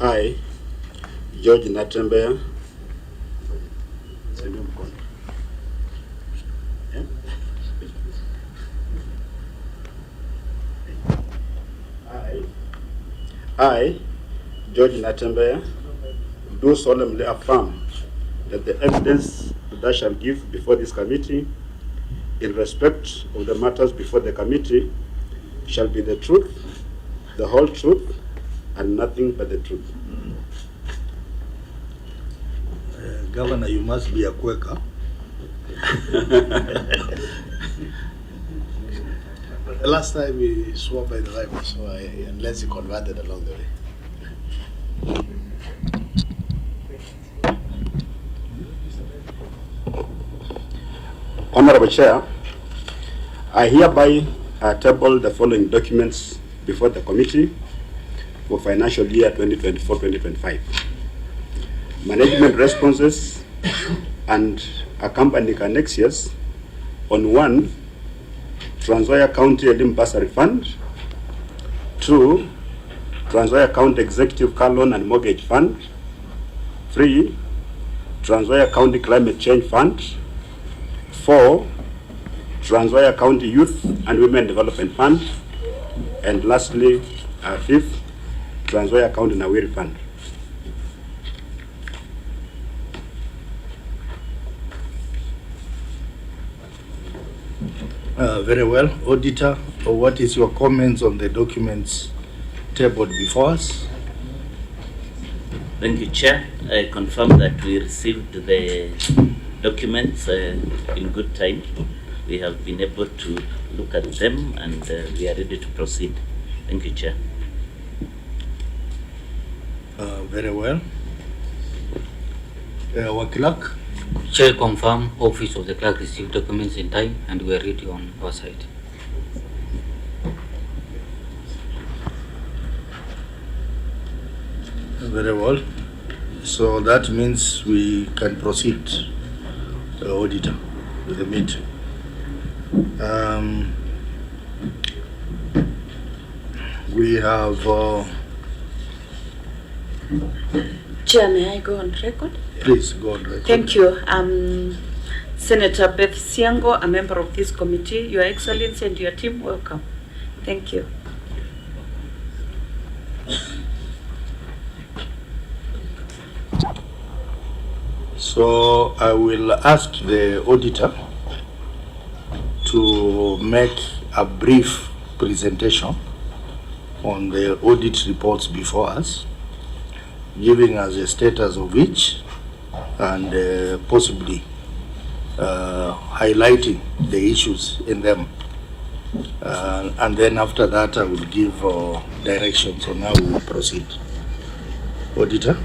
I, George Natembeya, I, George Natembeya, do solemnly affirm that the evidence that I shall give before this committee in respect of the matters before the committee shall be the truth, the whole truth, and nothing but the truth. Governor, you must be a Quaker. Last time we swore by the Bible, so unless you converted along the way. Honorable Chair, I hereby table the following documents before the committee for financial year 2024-2025. Management responses and accompanying annexures on 1, Trans Nzoia County Elim Bursary Fund; 2, Trans Nzoia County Executive Car Loan and Mortgage Fund; 3, Trans Nzoia County Climate Change Fund; 4, Trans Nzoia County Youth and Women Development Fund; and lastly, 5th, Trans Nzoia County Nawiri Fund. Very well. Auditor, what is your comments on the documents tabled before us? Thank you, Chair. I confirm that we received the documents in good time. We have been able to look at them and we are ready to proceed. Thank you, Chair. Very well. Our clerk? Chair, confirm Office of the Clerk received documents in time and we are ready on our side. Very well. So that means we can proceed, Auditor, with the meeting. We have... Chair, may I go on record? Please go on record. Thank you. Senator Beth Siango, a member of this committee. Your Excellency and your team, welcome. Thank you. So I will ask the auditor to make a brief presentation on the audit reports before us, giving us a status of each and possibly highlighting the issues in them. And then after that, I will give directions on how we will proceed. Auditor?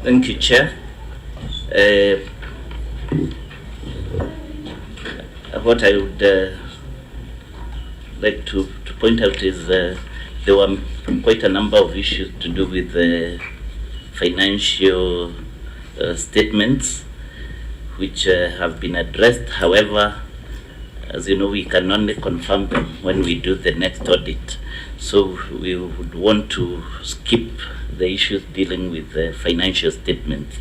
Thank you, Chair. What I would like to point out is there were quite a number of issues to do with the financial statements which have been addressed. However, as you know, we can only confirm them when we do the next audit. So we would want to skip the issues dealing with the financial statements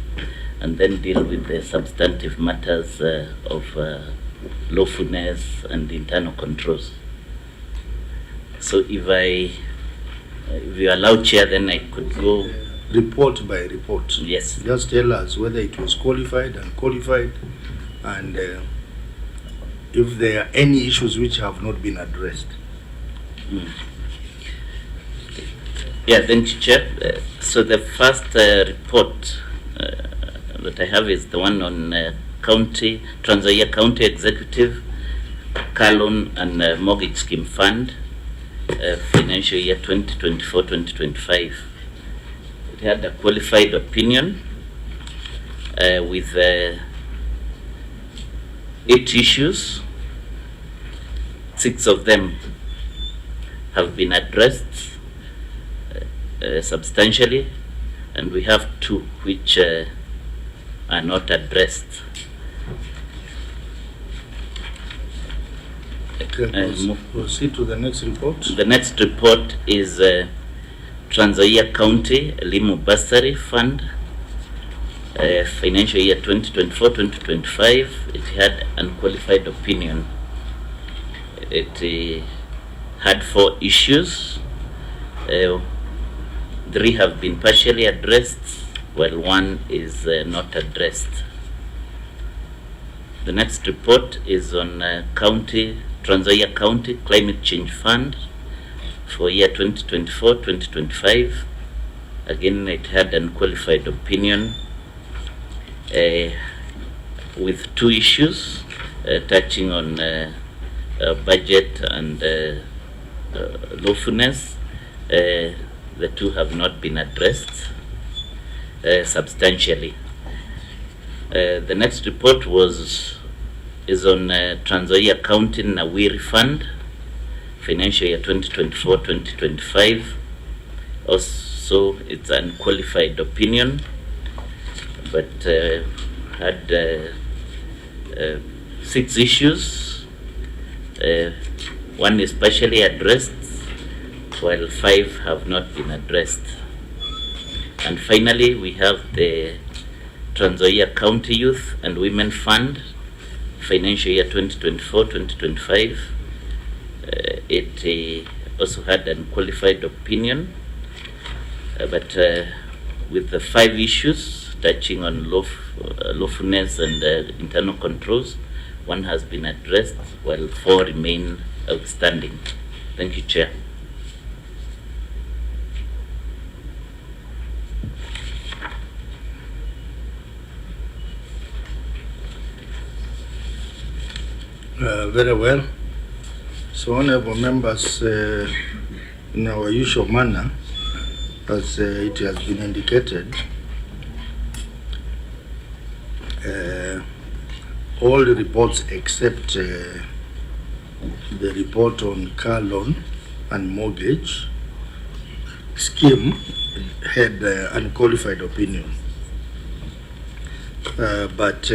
and then deal with the substantive matters of lawfulness and internal controls. So if you allow, Chair, then I could go report by report. Yes. Just tell us whether it was qualified, unqualified, and if there are any issues which have not been addressed. Yeah, thank you, Chair. So the first report that I have is the one on Trans Nzoia County Executive Car Loan and Mortgage Scheme Fund, financial year 2024-2025. It had a qualified opinion with 8 issues. 6 of them have been addressed substantially, and we have 2 which are not addressed. Proceed to the next report. The next report is Trans Nzoia County Elimu Bursary Fund, financial year 2024-2025. It had unqualified opinion. It had 4 issues. 3 have been partially addressed, while 1 is not addressed. The next report is on Trans Nzoia County Climate Change Fund for year 2024-2025. Again, it had unqualified opinion with 2 issues touching on budget and lawfulness. The 2 have not been addressed substantially. The next report is on Trans Nzoia County Nawiri Fund, financial year 2024-2025. Also, it's unqualified opinion, but had 6 issues. 1 is partially addressed, while 5 have not been addressed. And finally, we have the Trans Nzoia County Youth and Women Fund, financial year 2024-2025. It also had unqualified opinion, but with the 5 issues touching on lawfulness and internal controls, 1 has been addressed, while 4 remain outstanding. Thank you, Chair. Very well. So, honorable members, in our usual manner, as it has been indicated, all the reports except the report on car loan and mortgage scheme had unqualified opinion. But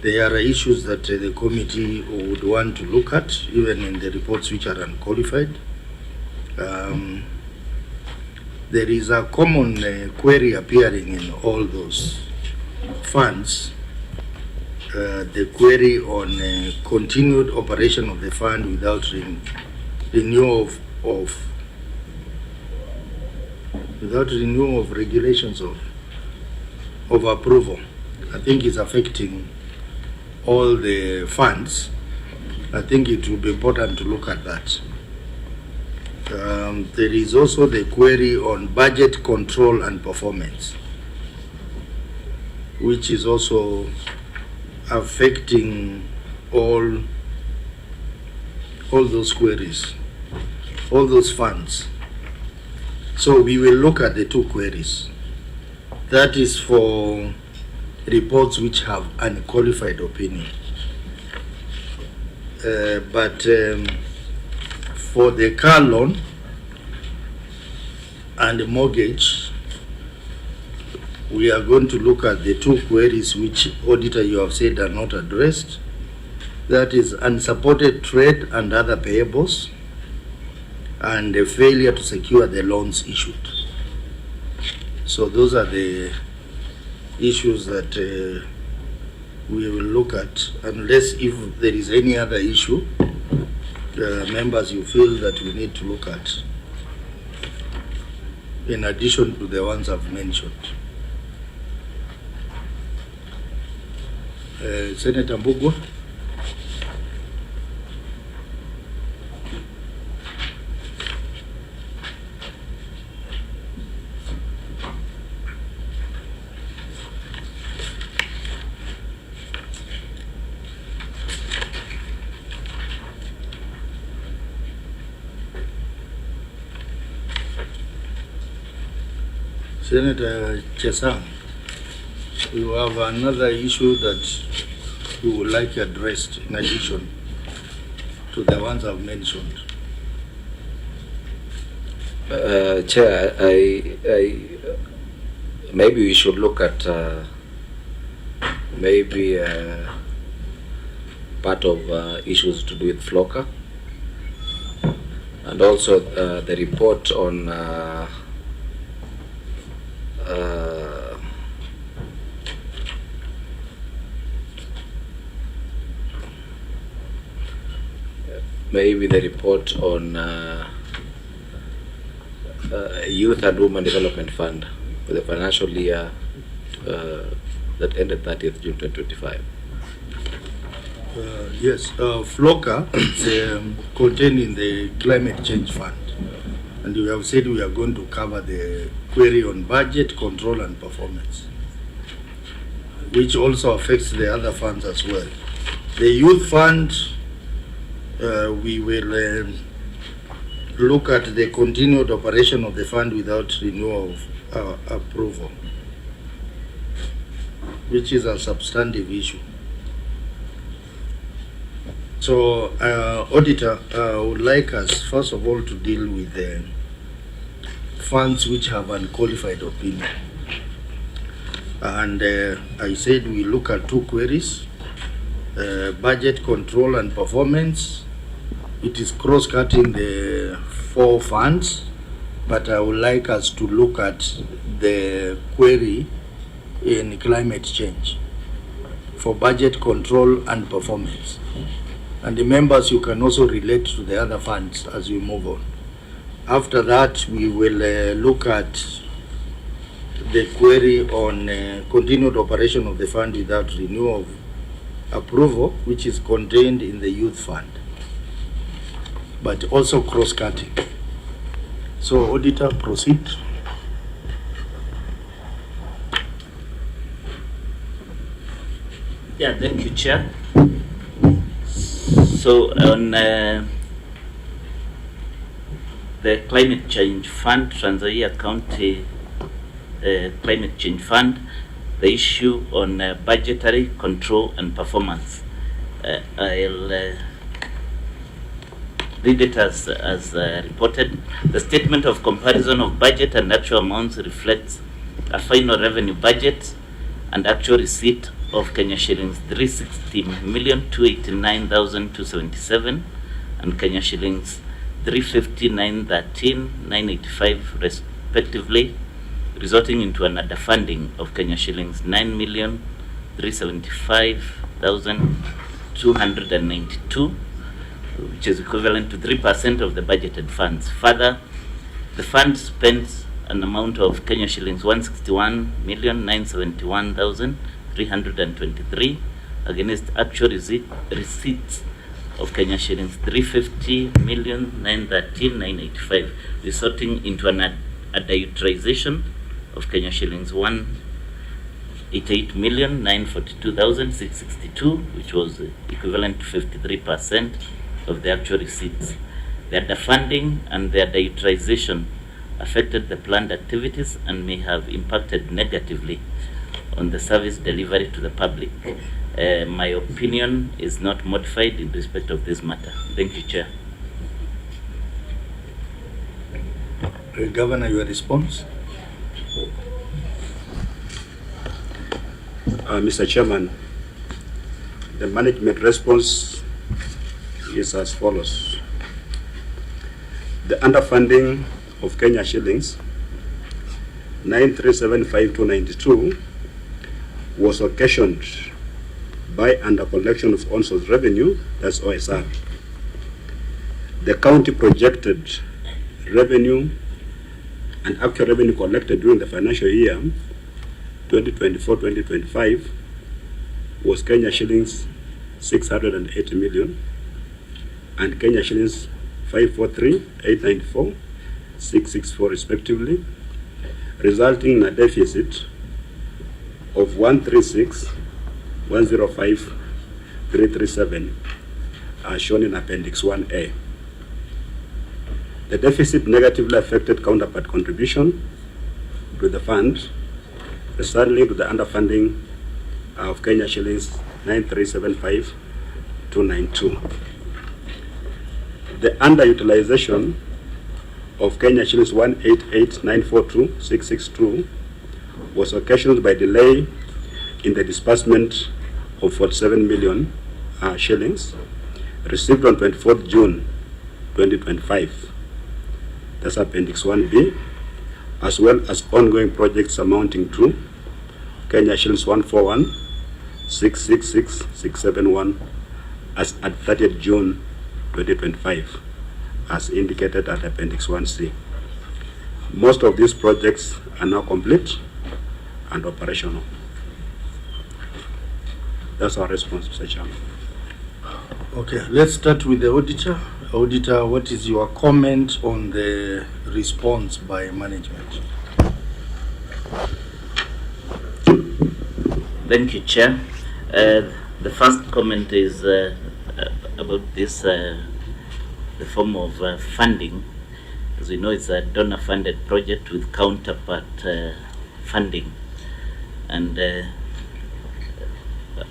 there are issues that the committee would want to look at, even in the reports which are unqualified. There is a common query appearing in all those funds, the query on continued operation of the fund without renewal of regulations of approval. I think it's affecting all the funds. I think it will be important to look at that. There is also the query on budget control and performance, which is also affecting all those queries, all those funds. So we will look at the 2 queries. That is for reports which have unqualified opinion. But for the car loan and the mortgage, we are going to look at the 2 queries which, Auditor, you have said are not addressed. That is unsupported trade and other payables, and the failure to secure the loans issued. So those are the issues that we will look at, unless if there is any other issue, members, you feel that we need to look at, in addition to the ones I've mentioned. Senator Mbugua. Senator Chesang, you have another issue that you would like addressed in addition to the ones I've mentioned. Chair, I maybe we should look at part of issues to do with FLOCA, and also the report on maybe the report on Youth and Women Development Fund for the financial year that ended 30th June 2025. Yes, FLOCA is contained in the Climate Change Fund. And we have said we are going to cover the query on budget, control and performance, which also affects the other funds as well. The Youth Fund, we will look at the continued operation of the fund without renewal of approval, which is a substantive issue. So, Auditor, would like us, first of all, to deal with the funds which have unqualified opinion. And I said we look at two queries, budget control and performance. It is cross-cutting the four funds, but I would like us to look at the query in climate change for budget control and performance. And the members, you can also relate to the other funds as we move on. After that, we will look at the query on continued operation of the fund without renewal of approval, which is contained in the Youth Fund, but also cross-cutting. So, Auditor, proceed. Yeah, thank you, Chair. So on the Climate Change Fund, Trans Nzoia County Climate Change Fund, the issue on budgetary control and performance. I'll read it as reported. The statement of comparison of budget and actual amounts reflects a final revenue budget and actual receipt of Kenya shillings 360,289,277 and Kenya shillings 359,985 respectively, resulting into an underfunding of Kenya shillings 9,375,292, which is equivalent to 3% of the budgeted funds. Further, the fund spends an amount of Kenya shillings 161,971,323 against actual receipts of Kenya shillings 350,913,985, resulting into an underutilization of Kenya shillings 188,942,662, which was equivalent to 53% of the actual receipts. The underfunding and the underutilization affected the planned activities and may have impacted negatively on the service delivery to the public. My opinion is not modified in respect of this matter. Thank you, Chair. Governor, your response? Mr. Chairman, the management response is as follows. The underfunding of Kenya shillings 9,375,292 was occasioned by under collection of on-source revenue, that's OSR. The county projected revenue and actual revenue collected during the financial year 2024-2025 was Kenya shillings 680 million and Kenya shillings 543,894,664 respectively, resulting in a deficit of 136,105,337 as shown in Appendix 1A. The deficit negatively affected counterpart contribution to the fund, resulting to the underfunding of Kenya shillings 9,375,292. The underutilization of Kenya shillings 188,942,662 was occasioned by delay in the disbursement of 47 million shillings received on 24th June 2025. That's Appendix 1B, as well as ongoing projects amounting to Kenya shillings 141,666,671 as at 30th June 2025, as indicated at Appendix 1C. Most of these projects are now complete and operational. That's our response, Mr. Chairman. Okay, let's start with the auditor. Auditor, what is your comment on the response by management? Thank you, Chair. The first comment is about this, the form of funding. As we know, it's a donor-funded project with counterpart funding. And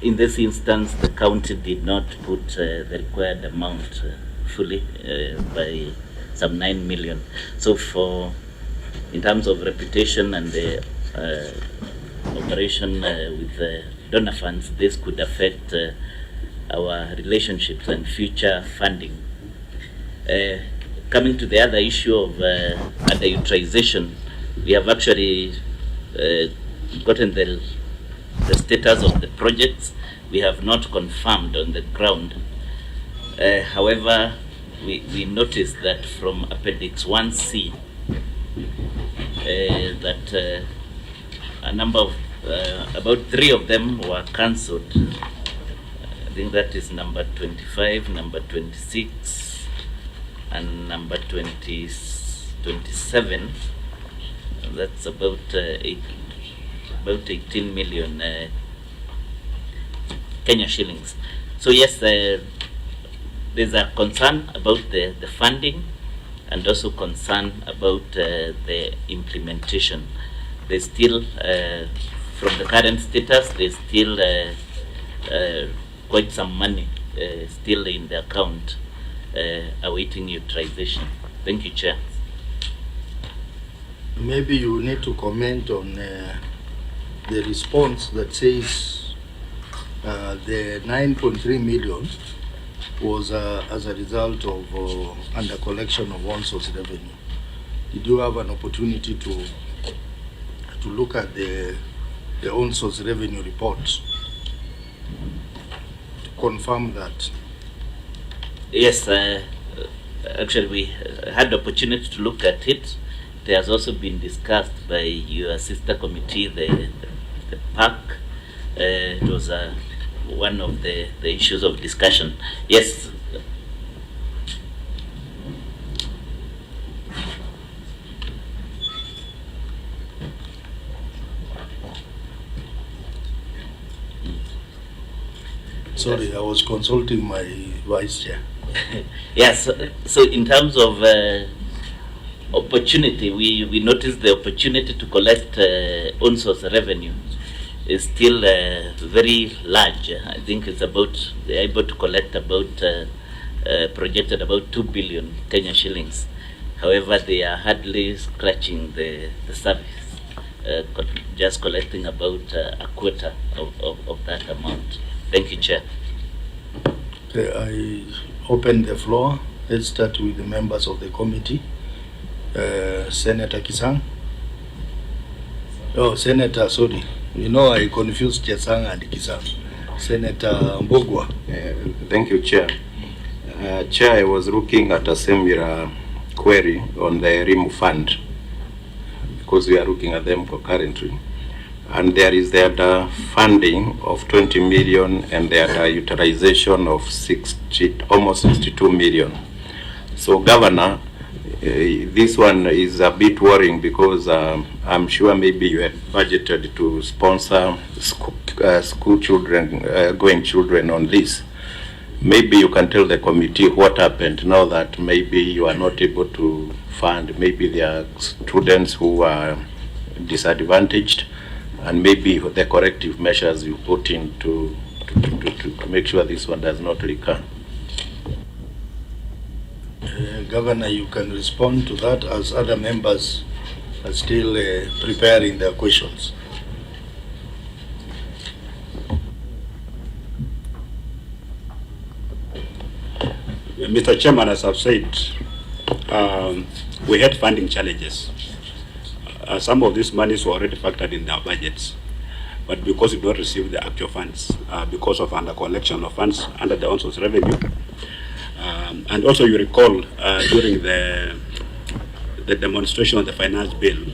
in this instance, the county did not put the required amount fully by some 9 million. So in terms of reputation and the operation with the donor funds, this could affect our relationships and future funding. Coming to the other issue of underutilization, we have actually gotten the status of the projects. We have not confirmed on the ground. However, we noticed that from Appendix 1C that a number of about 3 of them were cancelled. I think that is number 25, number 26, and number 27. That's about 18 million Kenya shillings. So yes, there's a concern about the funding, and also concern about the implementation. There's still, from the current status, there's still quite some money still in the account awaiting utilization. Thank you, Chair. Maybe you need to comment on the response that says the 9.3 million was as a result of under collection of one source revenue. Did you have an opportunity to look at the own source revenue report to confirm that? Yes, actually we had the opportunity to look at it. It has also been discussed by your sister committee, the PAC. It was one of the issues of discussion. Yes. Sorry, I was consulting my vice chair. Yes, so in terms of opportunity, we noticed the opportunity to collect own source revenue is still very large. I think it's about, they're able to collect about, projected about 2 billion Kenya shillings. However, they are hardly scratching the surface, just collecting about a quarter of that amount. Thank you, Chair. Okay, I open the floor. Let's start with the members of the committee. Senator Kisang. Oh, Senator, sorry. You know, I confused Chesang and Kisang. Senator Mbogwa. Thank you, Chair. Chair, I was looking at a similar query on the RIM fund, because we are looking at them concurrently. And there is the funding of 20 million and the utilization of almost 62 million. So, Governor, this one is a bit worrying, because I'm sure maybe you had budgeted to sponsor school children, going children on this. Maybe you can tell the committee what happened now that maybe you are not able to fund. Maybe there are students who are disadvantaged, and maybe the corrective measures you put in to make sure this one does not recur. Governor, you can respond to that as other members are still preparing their questions. Mr. Chairman, as I've said, we had funding challenges. Some of these monies were already factored in our budgets, but because we don't receive the actual funds, because of under collection of funds under the on-source revenue, and also you recall during the demonstration of the finance bill,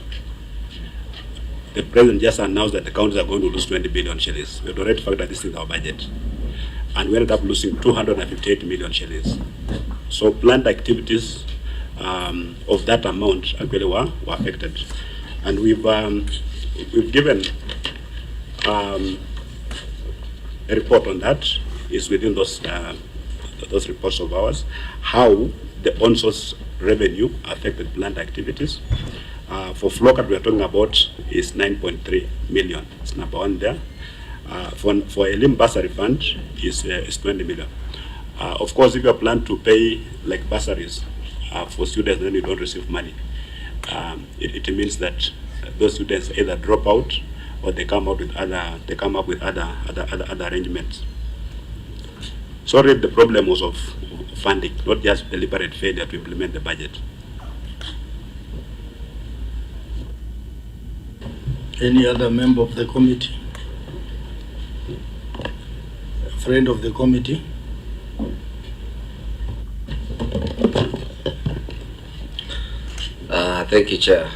the president just announced that the counties are going to lose 20 billion shillings. We had already factored this in our budget, and we ended up losing 258 million shillings. So planned activities of that amount actually were affected, and we've given a report on that. Is within those reports of ours, how the on-source revenue affected planned activities. For FLOCAT, we are talking about is 9.3 million. It's number one there. For a limb bursary fund is 20 million. Of course, if you are planned to pay like bursaries for students, then you don't receive money. It means that those students either drop out or they come up with other arrangements. Sorry, the problem was of funding, not just deliberate failure to implement the budget. Any other member of the committee? A friend of the committee? Thank you, Chair.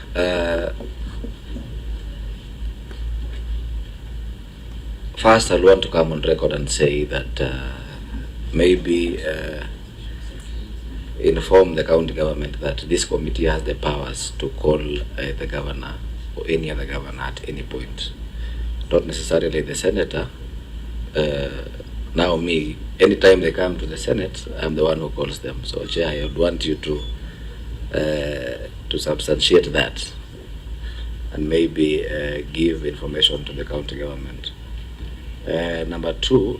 First, I want to come on record and say that maybe inform the county government that this committee has the powers to call the governor or any other governor at any point. Not necessarily the senator. Now me, anytime they come to the Senate, I'm the one who calls them. So, Chair, I would want you to substantiate that and maybe give information to the county government. Number two,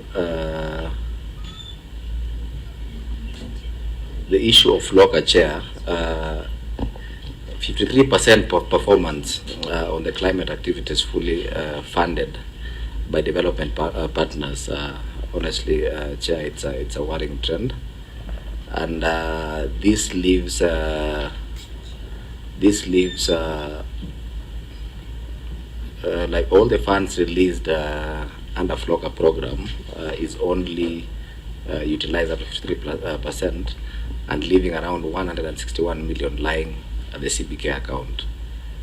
the issue of local Chair, 53% of performance on the climate activities fully funded by development partners. Honestly, Chair, it's a worrying trend, and this leaves like all the funds released under FLOCA program is only utilized at 53%, and leaving around 161 million lying at the Cpic account.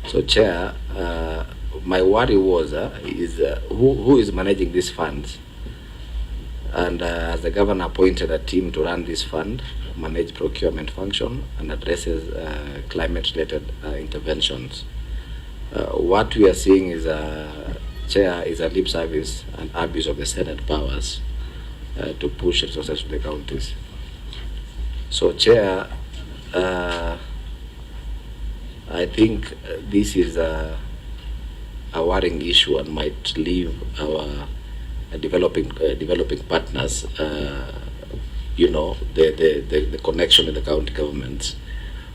So, Chair, my worry was who is managing these funds, and as the governor appointed a team to run this fund, manage procurement function, and addresses climate-related interventions. What we are seeing is Chair, is a lip service and abuse of the Senate powers to push resources to the counties. So, Chair, I think this is a worrying issue and might leave our developing partners, the connection with the county governments,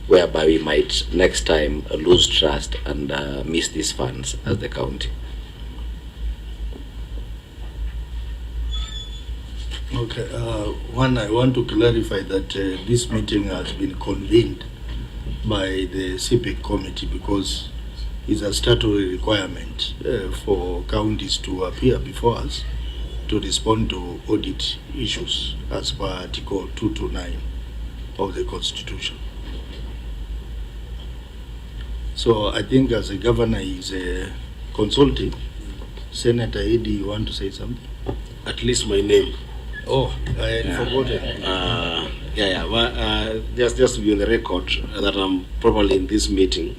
whereby we might next time lose trust and miss these funds as the county. Okay, one, I want to clarify that this meeting has been convened by the Cpic committee because it's a statutory requirement for counties to appear before us to respond to audit issues as per Article 229 of the Constitution. So I think as a governor is consulting. Senator Eddie, you want to say something? At least my name. Oh, I had forgotten. Well, just to be on the record that I'm probably in this meeting.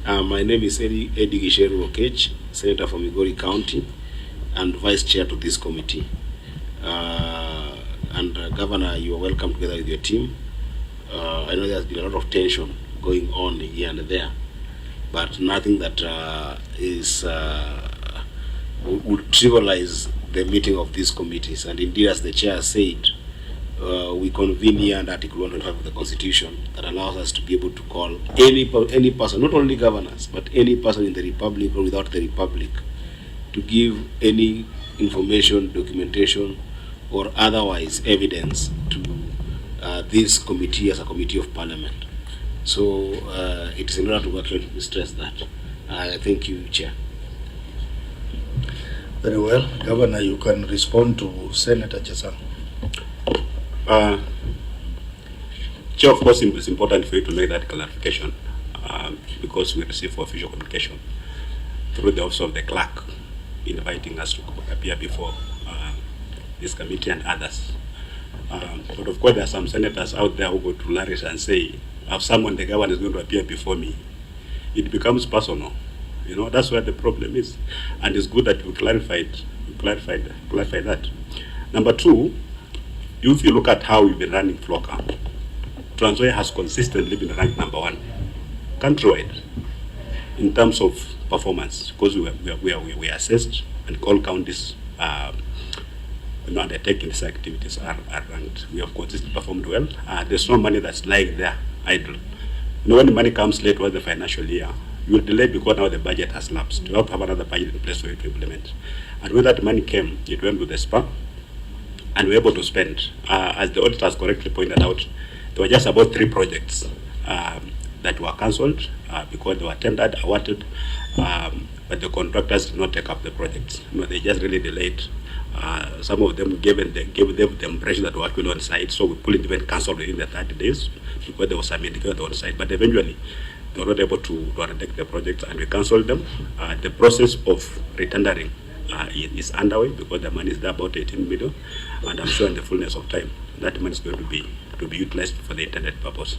My name is Eddie Gisheru Okech, Senator from Migori County, and Vice Chair to this committee. Governor, you are welcome together with your team. I know there's been a lot of tension going on here and there, but nothing that would trivialize the meeting of these committees. And indeed, as the chair said, we convene here under Article 125 of the Constitution that allows us to be able to call any person, not only governors, but any person in the Republic or without the Republic, to give any information, documentation, or otherwise evidence to this committee as a committee of parliament. So it is in order to actually stress that. Thank you, Chair. Very well. Governor, you can respond to Senator Chesang. Chair, of course, it's important for you to make that clarification because we receive official communication through the office of the clerk inviting us to appear before this committee and others. But of course, there are some senators out there who go to Laris and say, if someone, the governor, is going to appear before me, it becomes personal. You know, that's where the problem is. And it's good that you clarified that. Number two, if you look at how we've been running FLOCA, Trans Nzoia has consistently been ranked number 1 countrywide in terms of performance, because we assessed and all counties undertaking these activities are ranked. We have consistently performed well. There's no money that's lying there idle. You know, when the money comes late with the financial year, you will delay because now the budget has lapsed. You have to have another budget in place for you to implement. And when that money came, it went to the SPA, and we were able to spend. As the auditors correctly pointed out, there were just about 3 projects that were cancelled because they were tendered, awarded, but the contractors did not take up the projects. You know, they just really delayed. Some of them gave them the impression that we were actually on site, so we couldn't even cancel within the 30 days because there was some indicator on site. But eventually, they were not able to undertake the project, and we cancelled them. The process of retendering is underway because the money is there, about 18 million, and I'm sure in the fullness of time that money is going to be utilized for the intended purpose.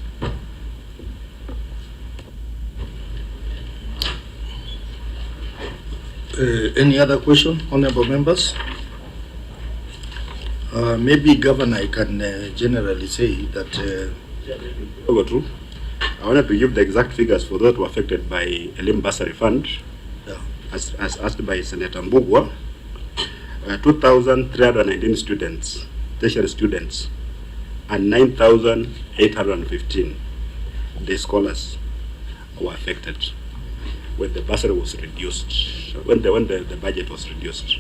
Any other question, honorable members? Maybe Governor, I can generally say that Go through. I wanted to give the exact figures for those who were affected by Elim Bursary Fund, as asked by Senator Mbugwa. 2,319 students, tertiary students, and 9,815 day scholars were affected when the bursary was reduced, when the budget was reduced.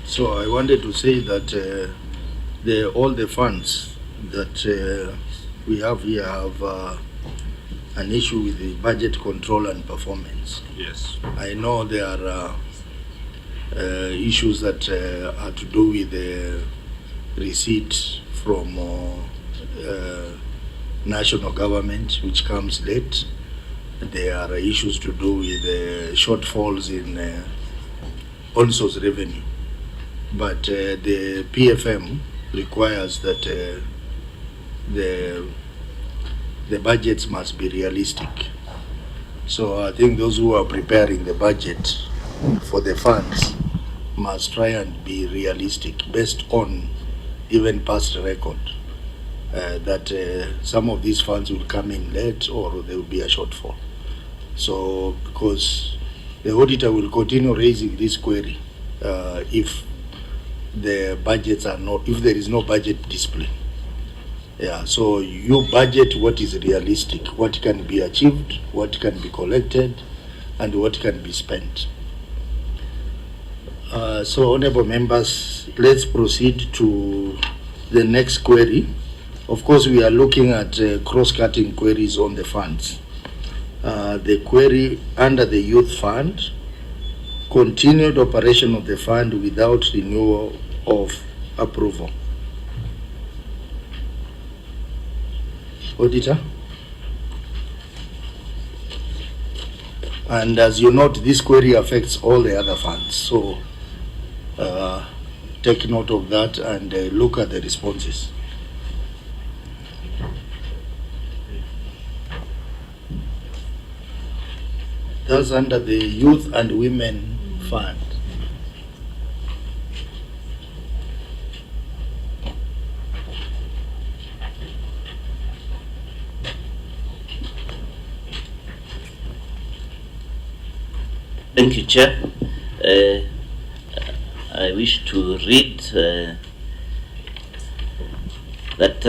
So I wanted to say that all the funds that we have here have an issue with the budget control and performance. Yes. I know there are issues that are to do with the receipt from national government, which comes late. There are issues to do with shortfalls in on-source revenue. But the PFM requires that the budgets must be realistic. So I think those who are preparing the budget for the funds must try and be realistic based on even past record, that some of these funds will come in late or there will be a shortfall. So because the auditor will continue raising this query if the budgets are not, if there is no budget discipline. Yeah, so you budget what is realistic, what can be achieved, what can be collected, and what can be spent. So honorable members, let's proceed to the next query. Of course, we are looking at cross-cutting queries on the funds. The query under the youth fund, continued operation of the fund without renewal of approval. Auditor? And as you note, this query affects all the other funds. So take note of that and look at the responses. That's under the Youth and Women Fund. Thank you, Chair. I wish to read that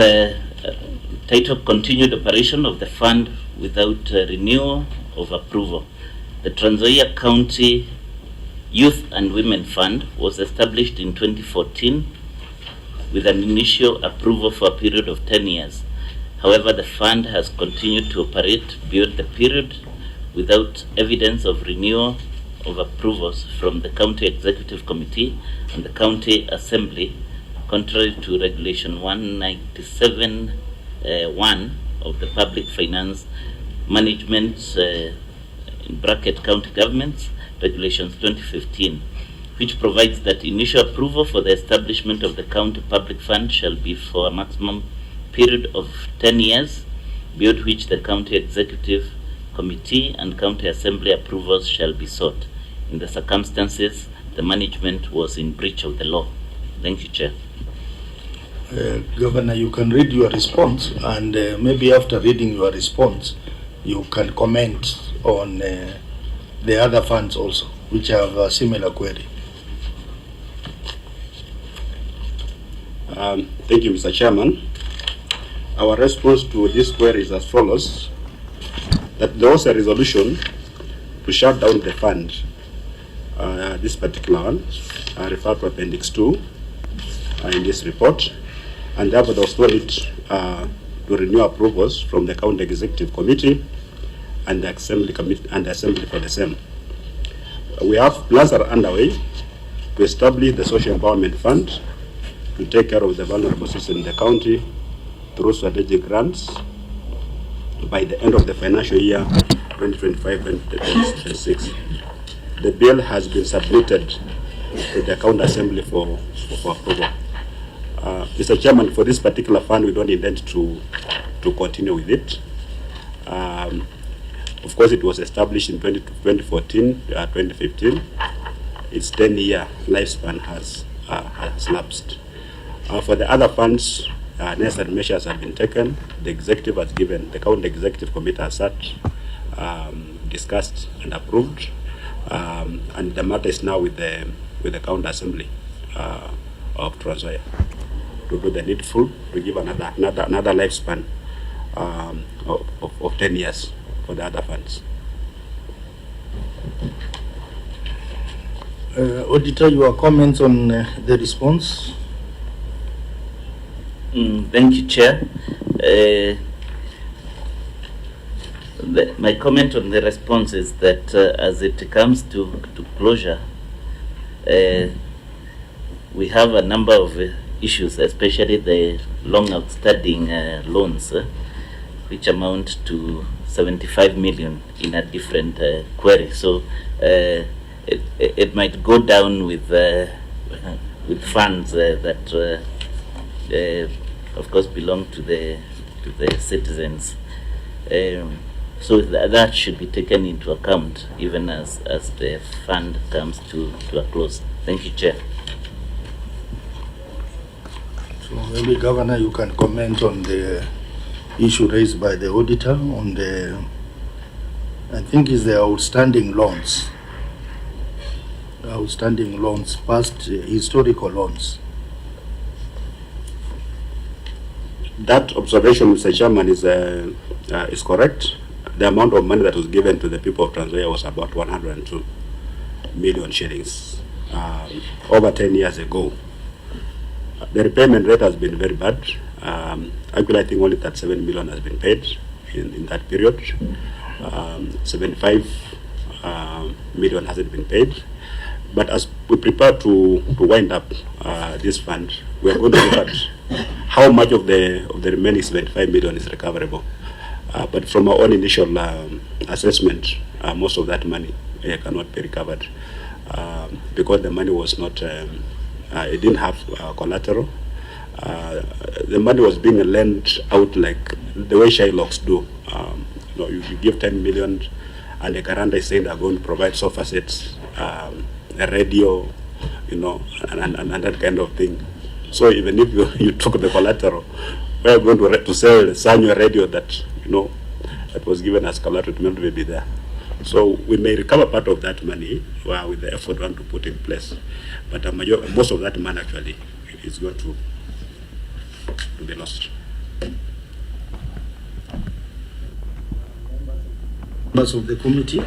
title, continued operation of the fund without renewal of approval. The Trans Nzoia County Youth and Women Fund was established in 2014 with an initial approval for a period of 10 years. However, the fund has continued to operate beyond the period without evidence of renewal of approvals from the County Executive Committee and the County Assembly, contrary to Regulation 197(1) of the Public Finance Management (County Governments) Regulations 2015, which provides that initial approval for the establishment of the county public fund shall be for a maximum period of 10 years, beyond which the County Executive Committee and County Assembly approvals shall be sought. In the circumstances, the management was in breach of the law. Thank you, Chair. Governor, you can read your response, and maybe after reading your response, you can comment on the other funds also, which have a similar query. Thank you, Mr. Chairman. Our response to this query is as follows: that there was a resolution to shut down the fund, this particular one, referred to Appendix 2 in this report, and therefore there was no need to renew approvals from the County Executive Committee and the Assembly Committee and the Assembly for the same. We have plans are underway to establish the Social Empowerment Fund to take care of the vulnerable citizens in the county through strategic grants by the end of the financial year 2025-2026. The bill has been submitted to the County Assembly for approval. Mr. Chairman, for this particular fund, we don't intend to continue with it. Of course, it was established in 2014, 2015. Its 10-year lifespan has lapsed. For the other funds, necessary measures have been taken. The executive has given, the County Executive Committee has sat, discussed and approved, and the matter is now with the County Assembly of Trans Nzoia to do the needful to give another lifespan of 10 years for the other funds. Auditor, your comments on the response? Thank you, Chair. My comment on the response is that as it comes to closure, we have a number of issues, especially the long outstanding loans, which amount to 75 million in a different query. So it might go down with funds that of course belong to the citizens. So that should be taken into account even as the fund comes to a close. Thank you, Chair. So maybe, Governor, you can comment on the issue raised by the auditor on the, I think is the outstanding loans, past historical loans. That observation, Mr. Chairman, is correct. The amount of money that was given to the people of Trans Nzoia was about 102 million shillings over 10 years ago. The repayment rate has been very bad. Actually, I think only 37 million has been paid in that period. 75 million hasn't been paid. But as we prepare to wind up this fund, we are going to look at how much of the remaining 75 million is recoverable. But from our own initial assessment, most of that money cannot be recovered because the money was not, it didn't have collateral. The money was being lent out like the way Shylocks do. You give 10 million and the guarantor is saying they're going to provide sofa sets, a radio, and that kind of thing. So even if you took the collateral, we're going to sell a Sanyo radio that that was given as collateral to not be there. So we may recover part of that money with the effort we want to put in place, but most of that money actually is going to be lost. Members of the committee,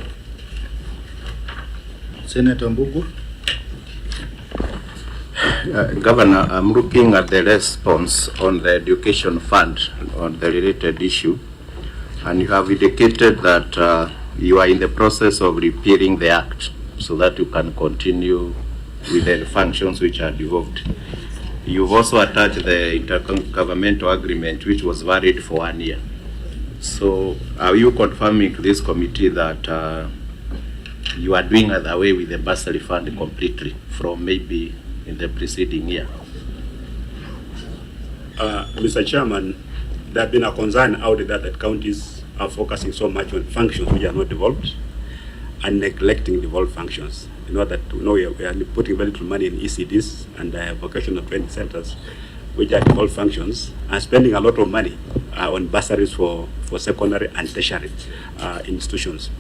Senator Mbugu. Governor, I'm looking at the response on the education fund on the related issue, and you have indicated that you are in the process of repealing the act so that you can continue with the functions which are devolved. You've also attached the intergovernmental agreement which was valid for 1 year. So are you confirming to this committee that you are doing away with the bursary fund completely from maybe in the preceding year? Mr. Chairman, there has been a concern out there that counties are focusing so much on functions which are not devolved and neglecting devolved functions. You know that we are putting very little money in ECDs and vocational training centers, which are devolved functions, and spending a lot of money on bursaries for secondary and tertiary institutions.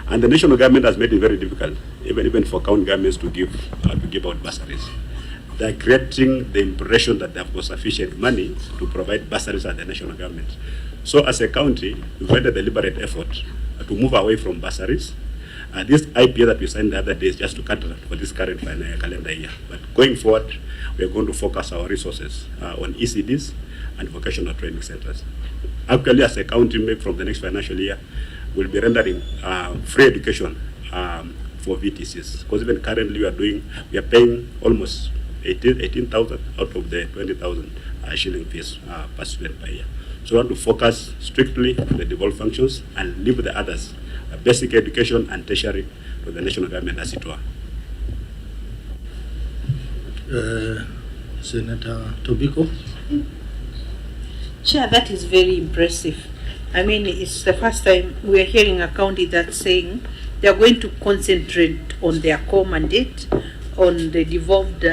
And the national government has made it very difficult, even for county governments to give out bursaries. They're creating the impression that they've got sufficient money to provide bursaries at the national government. So as a county, we've made a deliberate effort to move away from bursaries. This IPA that we signed the other day is just to cut for this current calendar year. But going forward, we are going to focus our resources on ECDs and vocational training centers. Actually, as a county, maybe from the next financial year, we'll be rendering free education for VTCs. Because even currently we are paying almost 18,000 out of the 20,000 shilling fees per student per year. So we want to focus strictly on the devolved functions and leave the others, basic education and tertiary, to the national government as it were. Senator Tobiko. Chair, that is very impressive. I mean, it's the first time we are hearing a county that's saying they are going to concentrate on their core mandate, on the devolved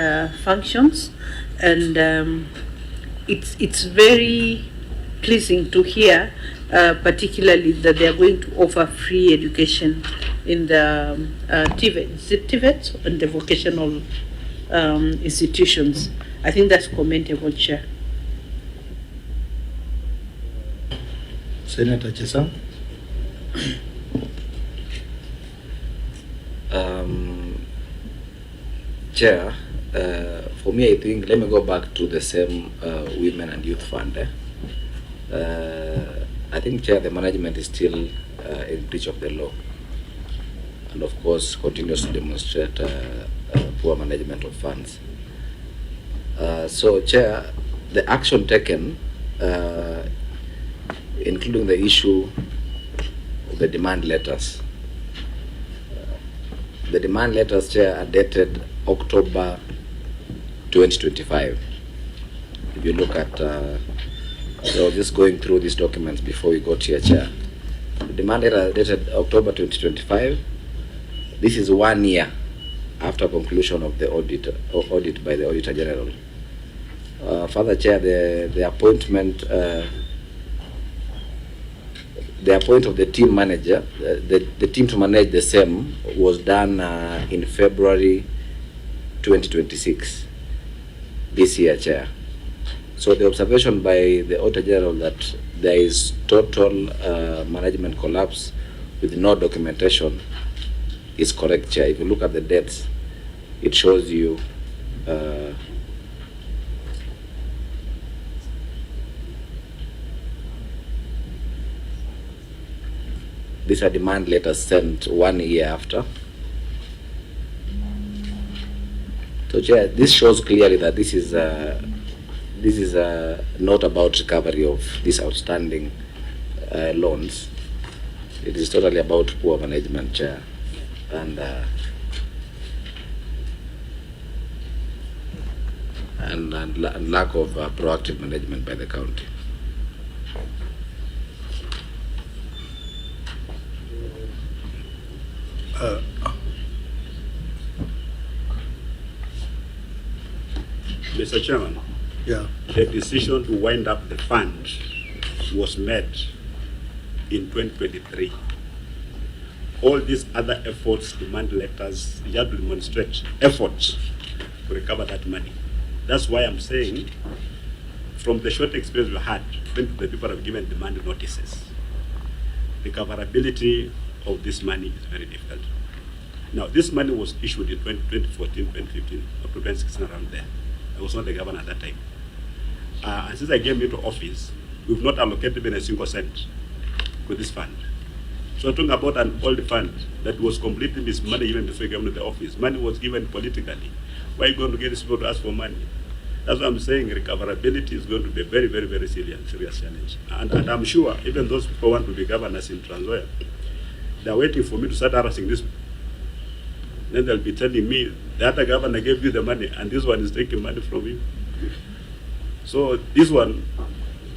functions, and it's very pleasing to hear, particularly that they are going to offer free education in the TVETs and the vocational institutions. I think that's commendable, Chair. Senator Chesang. Chair, for me, I think, let me go back to the same Women and Youth Fund. I think, Chair, the management is still in breach of the law, and of course continues to demonstrate poor management of funds. So, Chair, the action taken, including the issue of the demand letters. The demand letters, Chair, are dated October 2025. If you look at, so just going through these documents before we got here, Chair. The demand letter dated October 2025. This is 1 year after conclusion of the audit by the Auditor General. Further, Chair, the appointment of the team manager, the team to manage the same was done in February 2026, this year, Chair. So the observation by the Auditor General that there is total management collapse with no documentation is correct, Chair. If you look at the dates, it shows you these are demand letters sent 1 year after. So, Chair, this shows clearly that this is not about recovery of these outstanding loans. It is totally about poor management, Chair, and lack of proactive management by the county. Mr. Chairman, Yeah. the decision to wind up the fund was made in 2023. All these other efforts, demand letters, you have to demonstrate efforts to recover that money. That's why I'm saying, from the short experience we had, when the people have given demand notices, recoverability of this money is very difficult. Now, this money was issued in 2014, 2015, up to 2016, around there. I was not the governor at that time. And since I came into office, we've not allocated even a single cent to this fund. So talking about an old fund that was completely mismanaged even before I came into the office. Money was given politically. Why are you going to get these people to ask for money? That's what I'm saying. Recoverability is going to be a very, very, very serious challenge. And I'm sure even those people who want to be governors in Trans Nzoia, they're waiting for me to start harassing this. Then they'll be telling me, the other governor gave you the money and this one is taking money from you. So this one,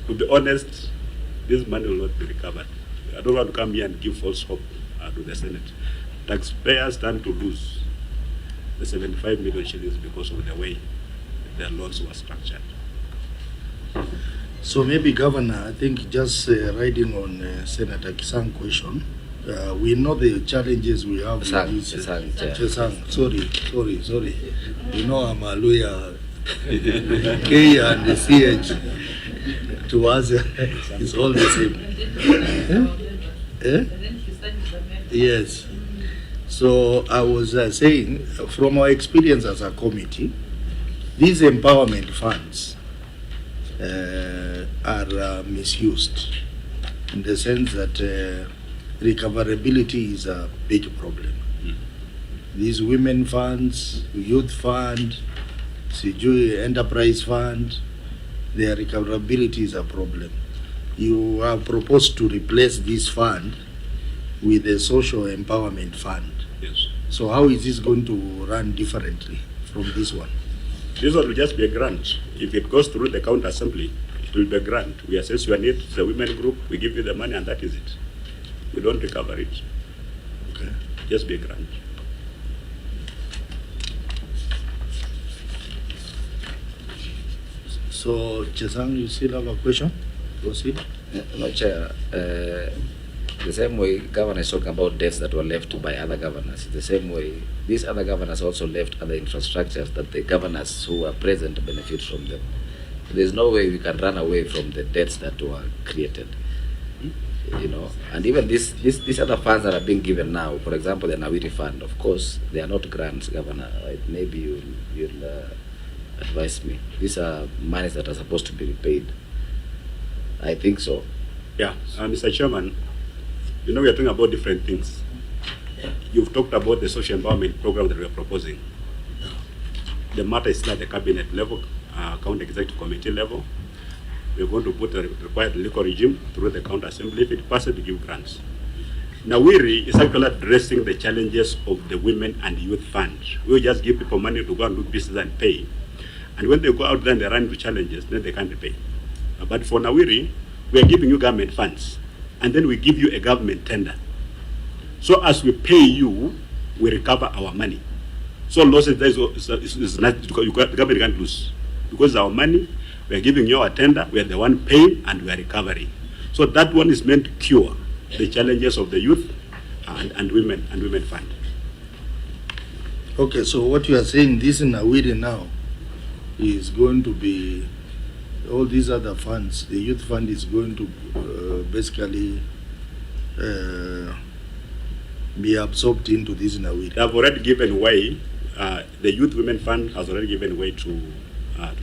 to be honest, this money will not be recovered. I don't want to come here and give false hope to the Senate. Taxpayers stand to lose the 75 million shillings because of the way their loans were structured. So maybe, Governor, I think just riding on Senator Kisang's question, we know the challenges we have with this. Chesang, sorry. You know I'm a lawyer. K and the CH to us is all the same. Yes. So I was saying, from our experience as a committee, these empowerment funds are misused in the sense that recoverability is a big problem. These women funds, youth fund, Sijui enterprise fund, their recoverability is a problem. You have proposed to replace this fund with a social empowerment fund. Yes. So how is this going to run differently from this one? This one will just be a grant. If it goes through the county assembly, it will be a grant. We assess your need, the women group, we give you the money and that is it. We don't recover it. Okay. Just be a grant. So, Chesang, you still have a question? Proceed. No, Chair. The same way governor is talking about debts that were left by other governors, the same way these other governors also left other infrastructures that the governors who are present benefit from them. There's no way we can run away from the debts that were created. You know, and even these other funds that are being given now, for example, the Nawiri Fund, of course, they are not grants, Governor. Right? Maybe you'll advise me. These are monies that are supposed to be repaid. I think so. Yeah, Mr. Chairman, you know we are talking about different things. You've talked about the social empowerment program that we are proposing. The matter is still at the cabinet level, county executive committee level. We're going to put the required legal regime through the county assembly if it passes to give grants. Nawiri is actually addressing the challenges of the women and youth fund. We will just give people money to go and do business and pay. And when they go out there and they run into challenges, then they can't pay. But for Nawiri, we are giving you government funds. And then we give you a government tender. So as we pay you, we recover our money. So losses there is not, the government can't lose. Because our money, we are giving you a tender, we are the one paying, and we are recovering. So that one is meant to cure the challenges of the youth and women fund. Okay, so what you are saying, this in Nawiri now is going to be, all these other funds, the youth fund is going to basically be absorbed into this Nawiri. They have already given way, the youth women fund has already given way to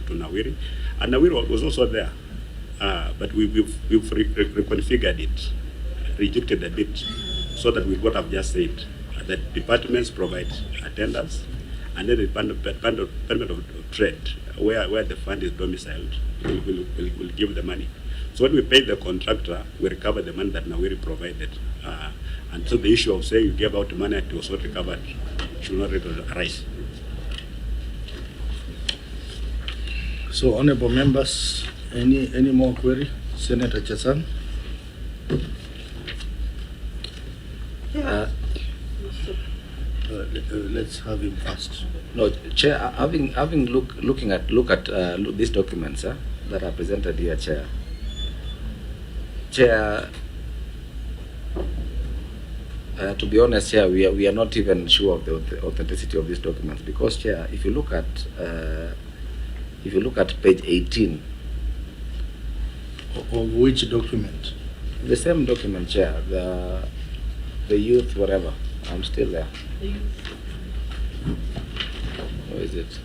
Nawiri. And Nawiri was also there, but we've reconfigured it, rejected a bit, so that with what I've just said, that departments provide attendance, and then the Department of Trade, where the fund is domiciled, will give the money. So when we pay the contractor, we recover the money that Nawiri provided. And so the issue of saying you gave out money and it was not recovered should not arise. So, honorable members, any more query? Senator Chesang? Let's have him first. No, Chair. Having look at these documents that are presented here, Chair. Chair. To be honest, Chair, we are not even sure of the authenticity of these documents because, Chair, if you look at page 18. Of which document? The same document, Chair, the youth, whatever. I'm still there. Where is it?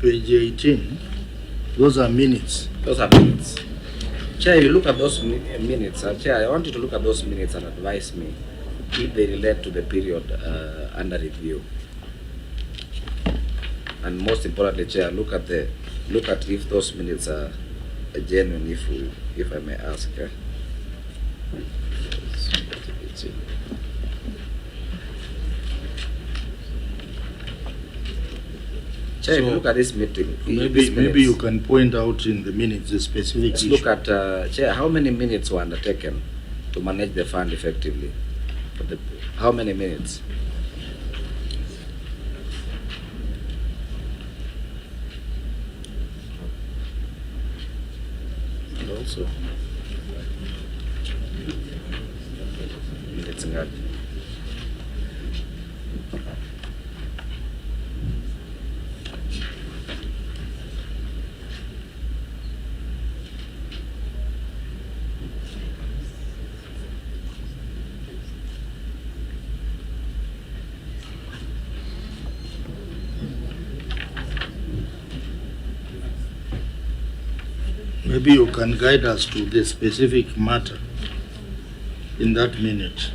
Page 18, those are minutes. Those are minutes. Chair, if you look at those minutes, Chair, I want you to look at those minutes and advise me if they relate to the period under review. And most importantly, Chair, look at if those minutes are genuine, if I may ask. Chair, if you look at this meeting, Maybe you can point out in the minutes the specific let's issue. look at, Chair, how many minutes were undertaken to manage the fund effectively? How many minutes? And also, Minutes ngapi? maybe you can guide us to the specific matter in that minute.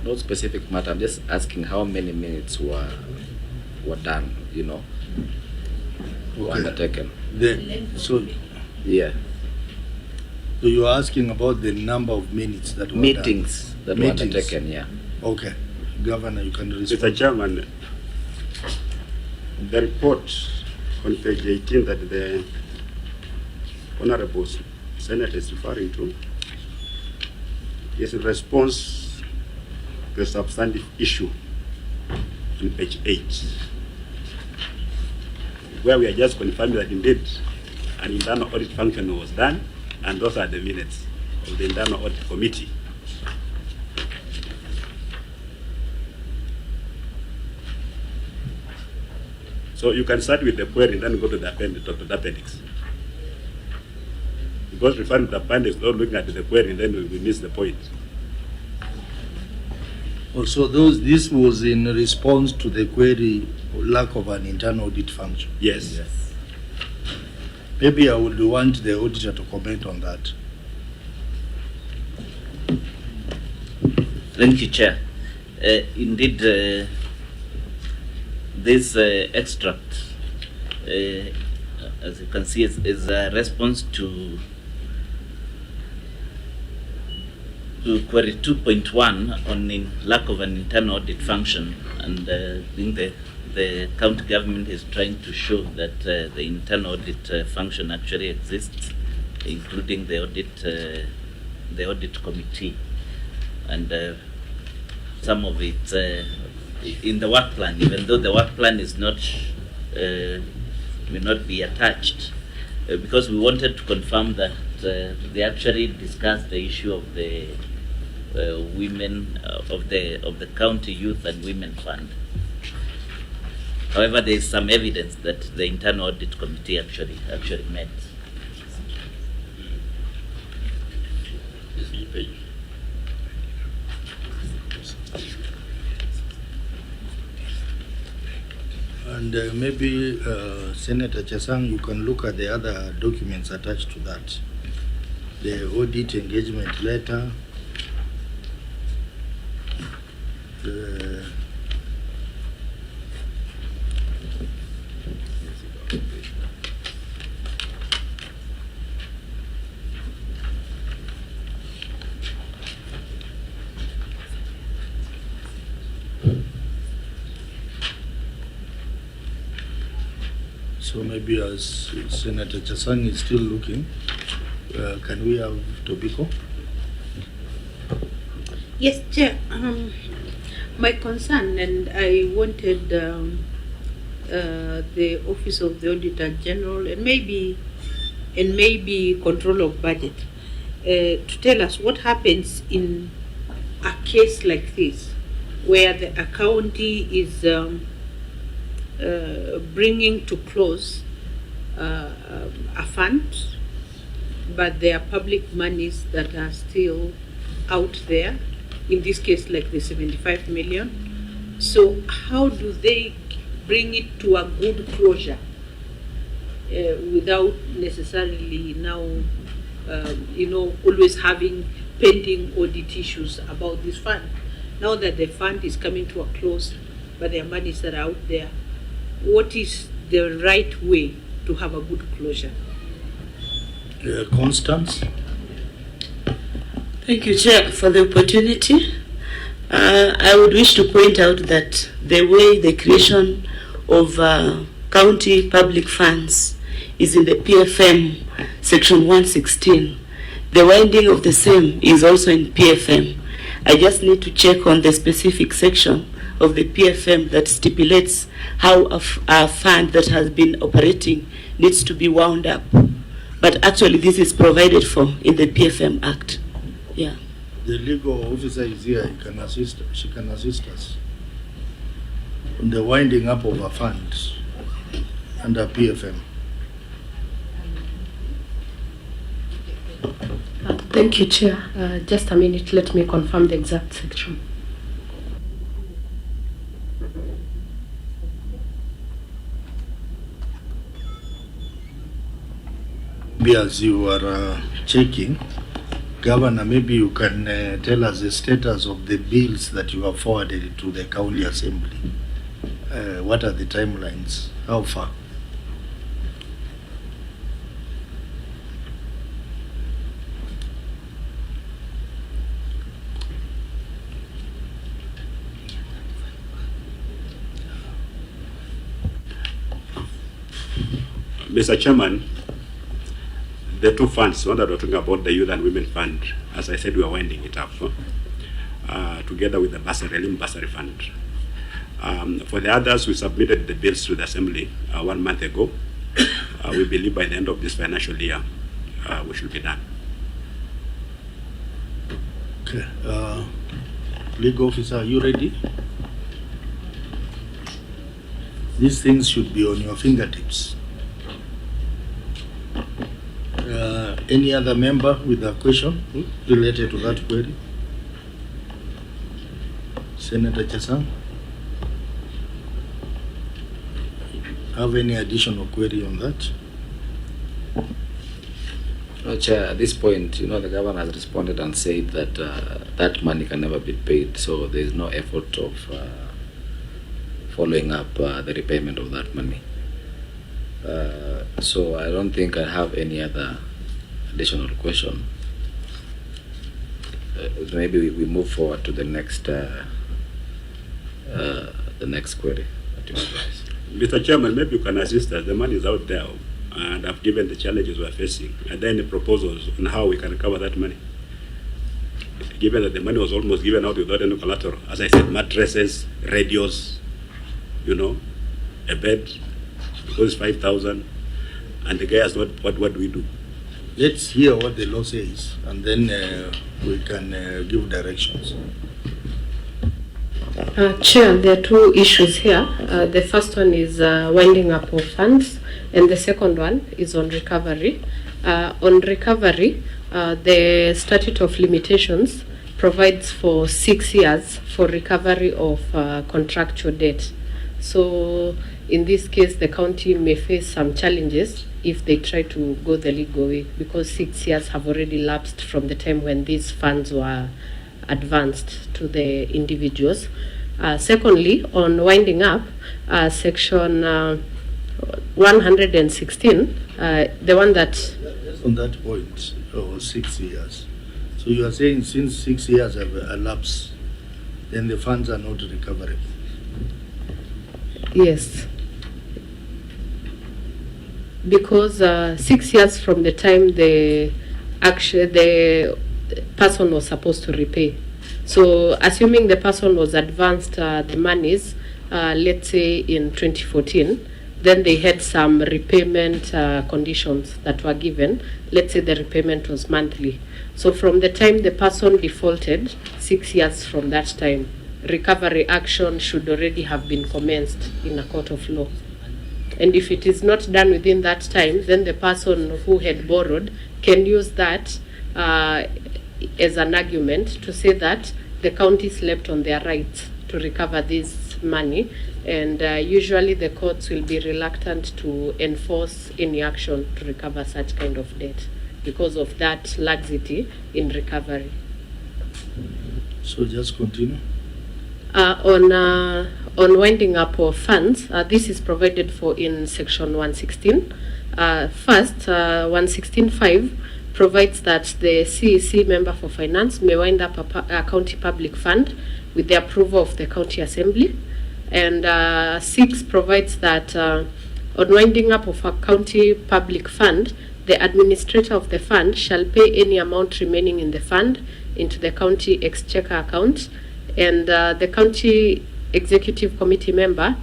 No specific matter. I'm just asking how many minutes were done, were undertaken. So Yeah. you're asking about the number of minutes that were Meetings that were Meetings. undertaken, yeah. done. Okay, Governor, you can respond. Mr. Chairman, the report on page 18 that the Honorable Senator is referring to is in response to a substantive issue on page 8, where we are just confirming that indeed an internal audit function was done, and those are the minutes of the internal audit committee. So you can start with the query and then go to the appendix. Because referring to the appendix, not looking at the query, then we miss the point. Also, this was in response to the query lack of an internal audit function. Yes. Maybe I would want the auditor to comment on that. Thank you, Chair. Indeed, this extract, as you can see, is a response to query 2.1 on the lack of an internal audit function, and I think the county government is trying to show that the internal audit function actually exists, including the audit committee, and some of it in the work plan, even though the work plan is not may not be attached, because we wanted to confirm that they actually discussed the issue of the women of the county youth and women fund. However, there is some evidence that the internal audit committee actually met. And maybe Senator Chesang, you can look at the other documents attached to that. The audit engagement letter, the so maybe as Senator Chesang is still looking, can we have Tobiko? Yes, Chair. My concern, and I wanted the Office of the Auditor General and maybe Control of Budget to tell us what happens in a case like this where the county is bringing to close a fund, but there are public monies that are still out there, in this case like the 75 million. So how do they bring it to a good closure without necessarily now always having pending audit issues about this fund? Now that the fund is coming to a close, but there are monies that are out there, what is the right way to have a good closure? Constance? Thank you, Chair, for the opportunity. I would wish to point out that the way the creation of county public funds is in the PFM section 116. The winding of the same is also in PFM. I just need to check on the specific section of the PFM that stipulates how a fund that has been operating needs to be wound up. But actually this is provided for in the PFM Act. Yeah. The legal officer is here, she can assist us on the winding up of a fund under PFM. Thank you, Chair. Just a minute, let me confirm the exact section. As you are checking, Governor, maybe you can tell us the status of the bills that you have forwarded to the County Assembly. What are the timelines? How far? Mr. Chairman, the two funds, one that we're talking about, the Youth and Women Fund, as I said, we are winding it up, together with the bursary fund. For the others, we submitted the bills to the Assembly 1 month ago. We believe by the end of this financial year, we should be done. Okay. Legal officer, are you ready? These things should be on your fingertips. Any other member with a question related to that query? Senator Chesang? Have any additional query on that? No, Chair, at this point, the governor has responded and said that that money can never be paid, so there is no effort of following up the repayment of that money. So I don't think I have any other additional question. Maybe we move forward to the next query. Mr. Chairman, maybe you can assist us. The money is out there, and I've given the challenges we're facing. Are there any proposals on how we can recover that money? Given that the money was almost given out without any collateral. As I said, mattresses, radios, a bed, because it's 5,000, and the guy has not, what do we do? Let's hear what the law says, and then we can give directions. Chair, there are two issues here. The first one is winding up of funds, and the second one is on recovery. On recovery, the statute of limitations provides for 6 years for recovery of contractual debt. So in this case, the county may face some challenges if they try to go the legal way, because 6 years have already lapsed from the time when these funds were advanced to the individuals. Secondly, on winding up, section 116, the one that... On that point, 6 years. So you are saying since 6 years have elapsed, then the funds are not recoverable? Yes. Because 6 years from the time the person was supposed to repay. So assuming the person was advanced the monies, let's say in 2014, then they had some repayment conditions that were given. Let's say the repayment was monthly. So from the time the person defaulted, 6 years from that time, recovery action should already have been commenced in a court of law. And if it is not done within that time, then the person who had borrowed can use that as an argument to say that the county slept on their rights to recover this money, and usually the courts will be reluctant to enforce any action to recover such kind of debt because of that laxity in recovery. So just continue. On winding up of funds, this is provided for in section 116. First, 116.5 provides that the CEC member for finance may wind up a county public fund with the approval of the county assembly. And 6 provides that on winding up of a county public fund, the administrator of the fund shall pay any amount remaining in the fund into the county exchequer account, and the county executive committee member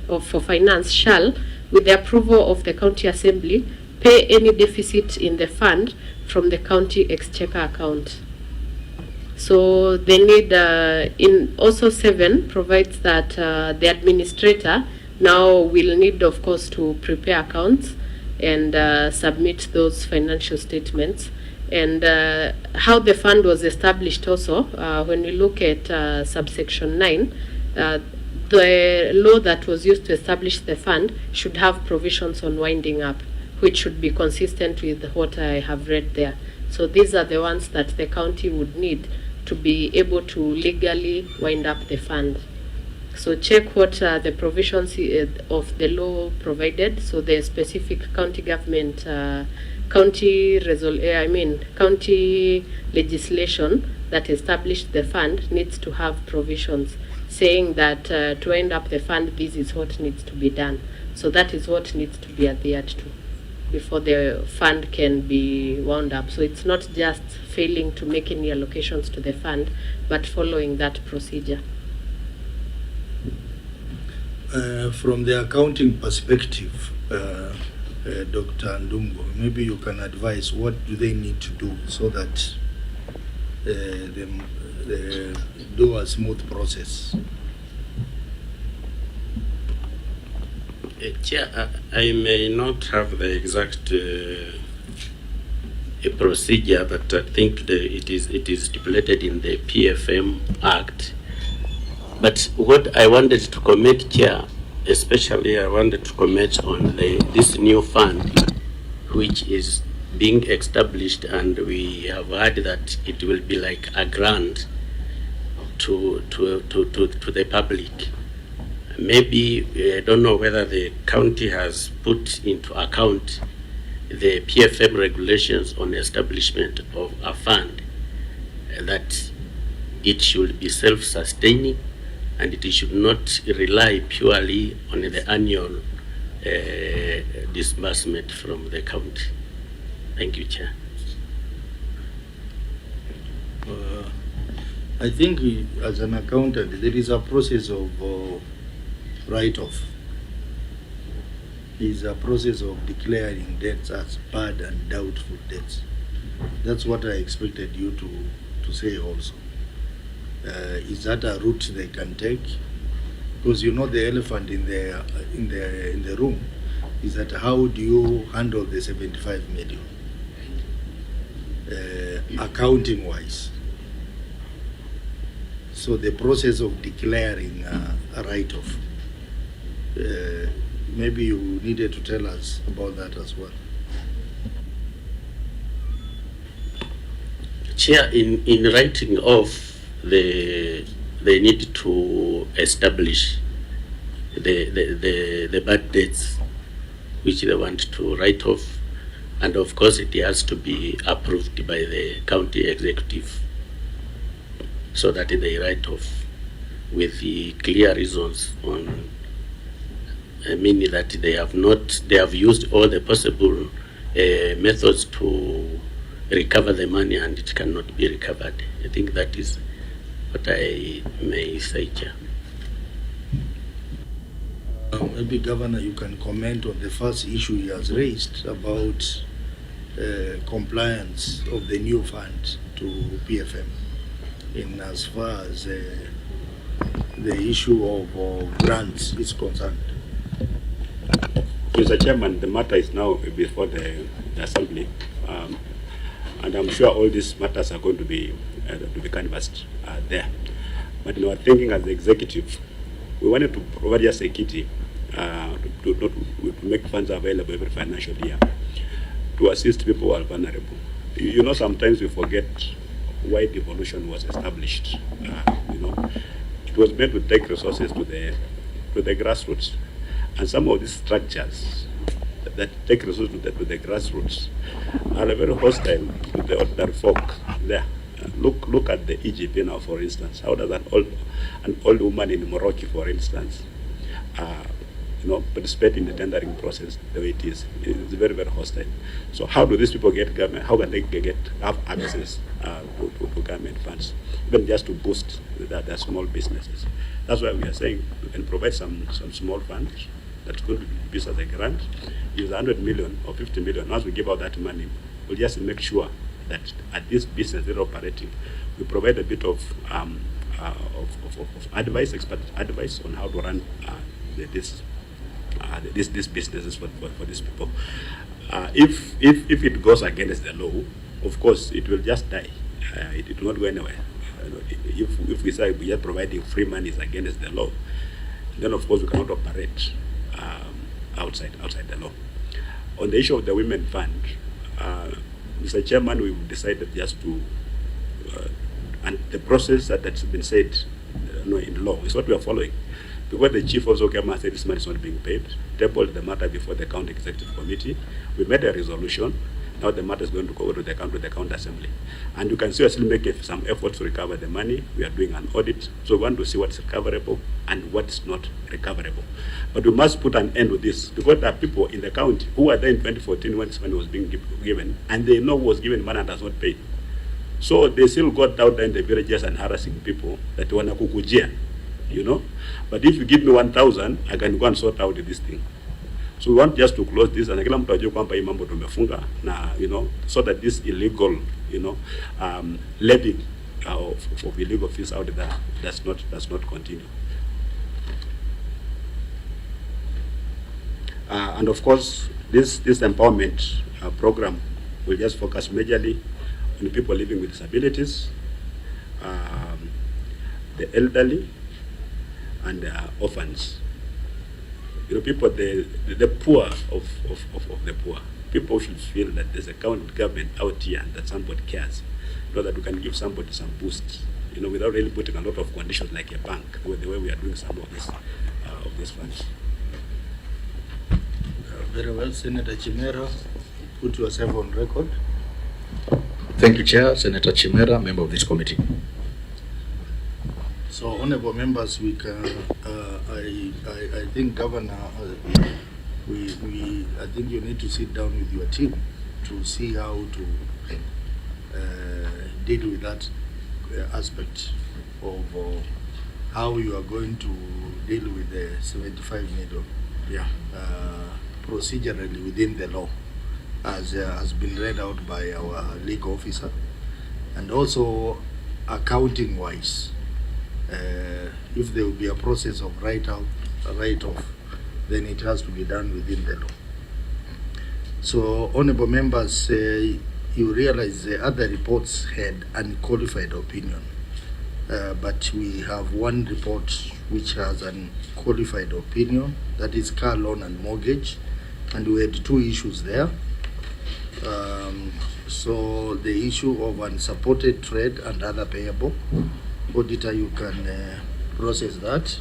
for finance shall, with the approval of the county assembly, pay any deficit in the fund from the county exchequer account. So they need, in also 7 provides that the administrator now will need, of course, to prepare accounts and submit those financial statements. And how the fund was established also, when we look at subsection 9, the law that was used to establish the fund should have provisions on winding up, which should be consistent with what I have read there. So these are the ones that the county would need to be able to legally wind up the fund. So check what the provisions of the law provided. So the specific county government, county legislation that established the fund needs to have provisions saying that to wind up the fund, this is what needs to be done. So that is what needs to be adhered to before the fund can be wound up. So it's not just failing to make any allocations to the fund, but following that procedure. From the accounting perspective, Dr. Ndungo, maybe you can advise what do they need to do so that they do a smooth process. Chair, I may not have the exact procedure, but I think it is stipulated in the PFM Act. But what I wanted to comment, Chair, especially I wanted to comment on this new fund, which is being established, and we have heard that it will be like a grant to the public. Maybe, I don't know whether the county has put into account the PFM regulations on establishment of a fund, that it should be self-sustaining and it should not rely purely on the annual disbursement from the county. Thank you, Chair. I think as an accountant, there is a process of write-off. Is a process of declaring debts as bad and doubtful debts. That's what I expected you to say also. Is that a route they can take? Because you know the elephant in the room is that how do you handle the 75 million accounting wise? So the process of declaring a write-off. Maybe you needed to tell us about that as well. Chair, in writing off, they need to establish the bad debts which they want to write off, and of course it has to be approved by the county executive so that they write off with the clear reasons on, meaning that they have used all the possible methods to recover the money and it cannot be recovered. I think that is what I may say, Chair. Maybe Governor, you can comment on the first issue he has raised about compliance of the new fund to PFM in as far as the issue of grants is concerned. Mr. Chairman, the matter is now before the Assembly, and I'm sure all these matters are going to be canvassed there. But in our thinking as the executive, we wanted to provide just a kitty to make funds available every financial year to assist people who are vulnerable. You know, sometimes we forget why devolution was established. You know, it was meant to take resources to the grassroots, and some of these structures that take resources to the grassroots are very hostile to the ordinary folk there. Look at the Egypt now, for instance. How does an old woman in Morocco, for instance, participate in the tendering process the way it is? It's very, very hostile. So how do these people get government? How can they have access to government funds, even just to boost their small businesses? That's why we are saying we can provide some small funds that's going to be used as a grant. Use 100 million or 50 million. Once we give out that money, we'll just make sure that at this business they're operating, we provide a bit of advice, expert advice on how to run these businesses for these people. If it goes against the law, of course it will just die. It will not go anywhere. If we say we are providing free money is against the law, then of course we cannot operate outside the law. On the issue of the Women Fund, Mr. Chairman, we've decided just to, and the process that's been said in law is what we are following. Because the chief also came and said this money is not being paid, tabled the matter before the county executive committee. We made a resolution. Now the matter is going to go to the county assembly. And you can see we're still making some efforts to recover the money. We are doing an audit. So we want to see what's recoverable and what's not recoverable. But we must put an end to this, because there are people in the county who were there in 2014 when this money was being given, and they know who was given money and has not paid. So they still got out there in the villages and harassing people that want to kukujia, you know. But if you give me 1,000, I can go and sort out this thing. So we want just to close this, and kila mtu ajue kwamba hii mambo tumefunga na, you know, so that this illegal, you know, levy of illegal fees out there does not continue. And of course, this empowerment program will just focus majorly on people living with disabilities, the elderly, and orphans. You know, people, the poor of the poor. People should feel that there's a county government out here and that somebody cares. You know, that we can give somebody some boost, you know, without really putting a lot of conditions like a bank, the way we are doing some of these funds. Very well, Senator Chimera, put yourself on record. Thank you, Chair. Senator Chimera, member of this committee. So, honorable members, we can. I think, Governor, I think you need to sit down with your team to see how to deal with that aspect of how you are going to deal with the 75 million. Yeah. Procedurally within the law, as has been read out by our legal officer, and also accounting wise, if there will be a process of write-off, then it has to be done within the law. So, honorable members, you realize the other reports had unqualified opinion, but we have one report which has an qualified opinion, that is car loan and mortgage, and we had two issues there. So the issue of unsupported trade and other payable, auditor, you can process that.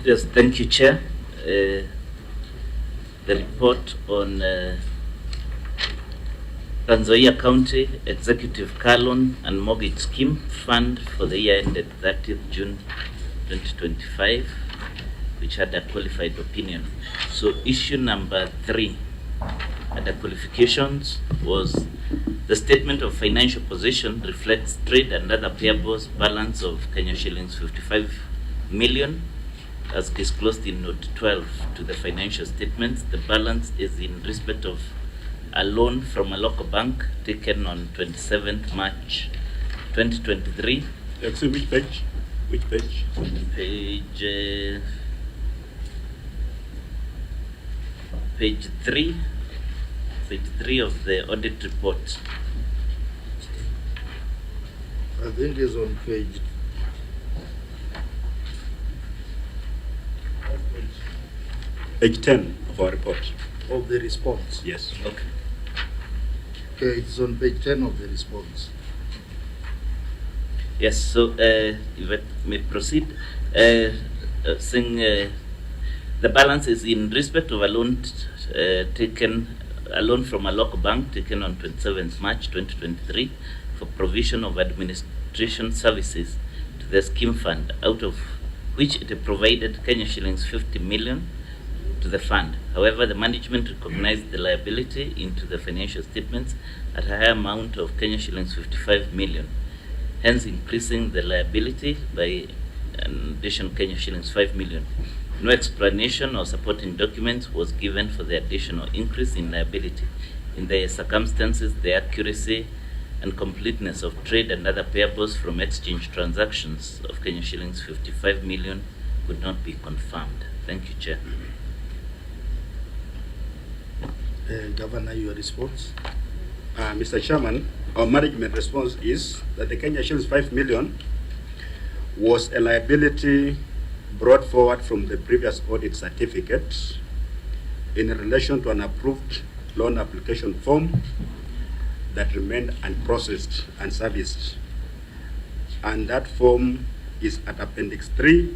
Yes, thank you, Chair. The report on Trans Nzoia County Executive Car Loan and Mortgage Scheme Fund for the year ended 30th June 2025, which had a qualified opinion. So issue number 3 under qualifications was the statement of financial position reflects trade and other payables balance of Kenya shillings 55 million as disclosed in note 12 to the financial statements. The balance is in respect of a loan from a local bank taken on 27th March 2023. Excuse me, which page? Which page? Page 3. Page 3 of the audit report. I think it's on page. Page 10 of our report. Of the response. Yes. Okay. Okay, it's on page 10 of the response. Yes, so if I may proceed, saying the balance is in respect of a loan a loan from a local bank taken on 27th March 2023 for provision of administration services to the scheme fund, out of which it provided Kenya shillings 50 million to the fund. However, the management recognized the liability into the financial statements at a higher amount of Kenya shillings 55 million, hence increasing the liability by an additional Kenya shillings 5 million. No explanation or supporting documents was given for the additional increase in liability. In the circumstances, the accuracy and completeness of trade and other payables from exchange transactions of Kenya shillings 55 million could not be confirmed. Thank you, Chair. Governor, your response? Mr. Chairman, our management response is that the Kenya shillings 5 million was a liability brought forward from the previous audit certificate in relation to an approved loan application form that remained unprocessed and serviced. And that form is at Appendix 3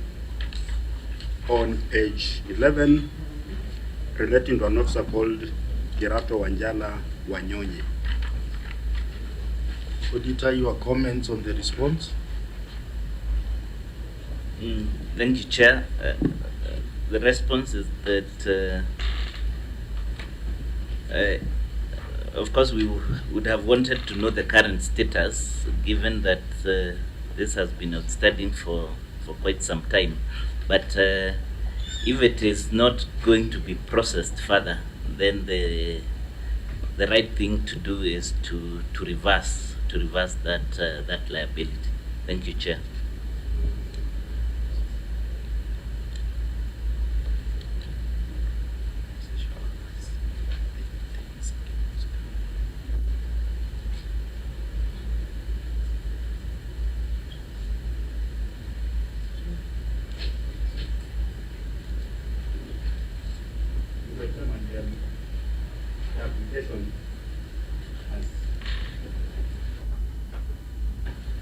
on page 11, relating to an officer called Kirato Wanjala Wanyonyi. Auditor, your comments on the response? Thank you, Chair. The response is that, of course, we would have wanted to know the current status, given that this has been outstanding for quite some time. But if it is not going to be processed further, then the right thing to do is to reverse that liability. Thank you, Chair.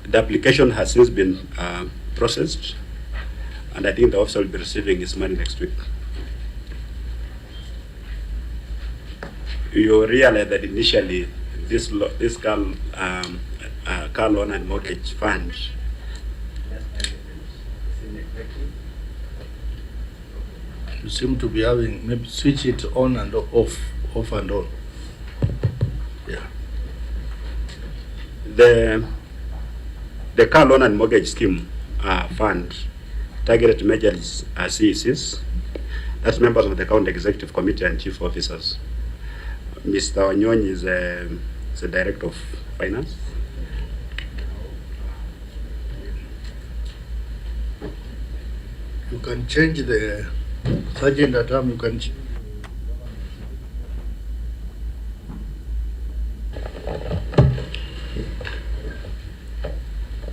The application has since been processed, and I think the officer will be receiving his money next week. You realize that initially this car loan and mortgage fund You seem to be having, maybe switch it on and off and on. Yeah. The car loan and mortgage scheme fund targeted majorly CECs, that's members of the County Executive Committee and Chief Officers. Mr. Wanyonyi is the Director of Finance. You can change the Sergeant at arm, you can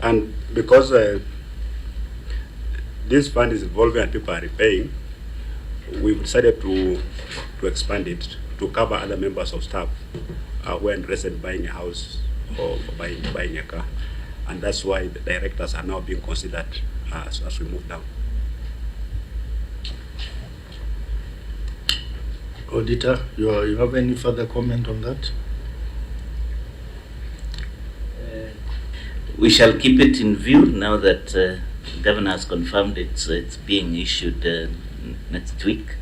and because this fund is evolving and people are repaying, we've decided to expand it to cover other members of staff who are interested in buying a house or buying a car, and that's why the directors are now being considered as we move down. Auditor, you have any further comment on that? We shall keep it in view now that the Governor has confirmed it's being issued next week.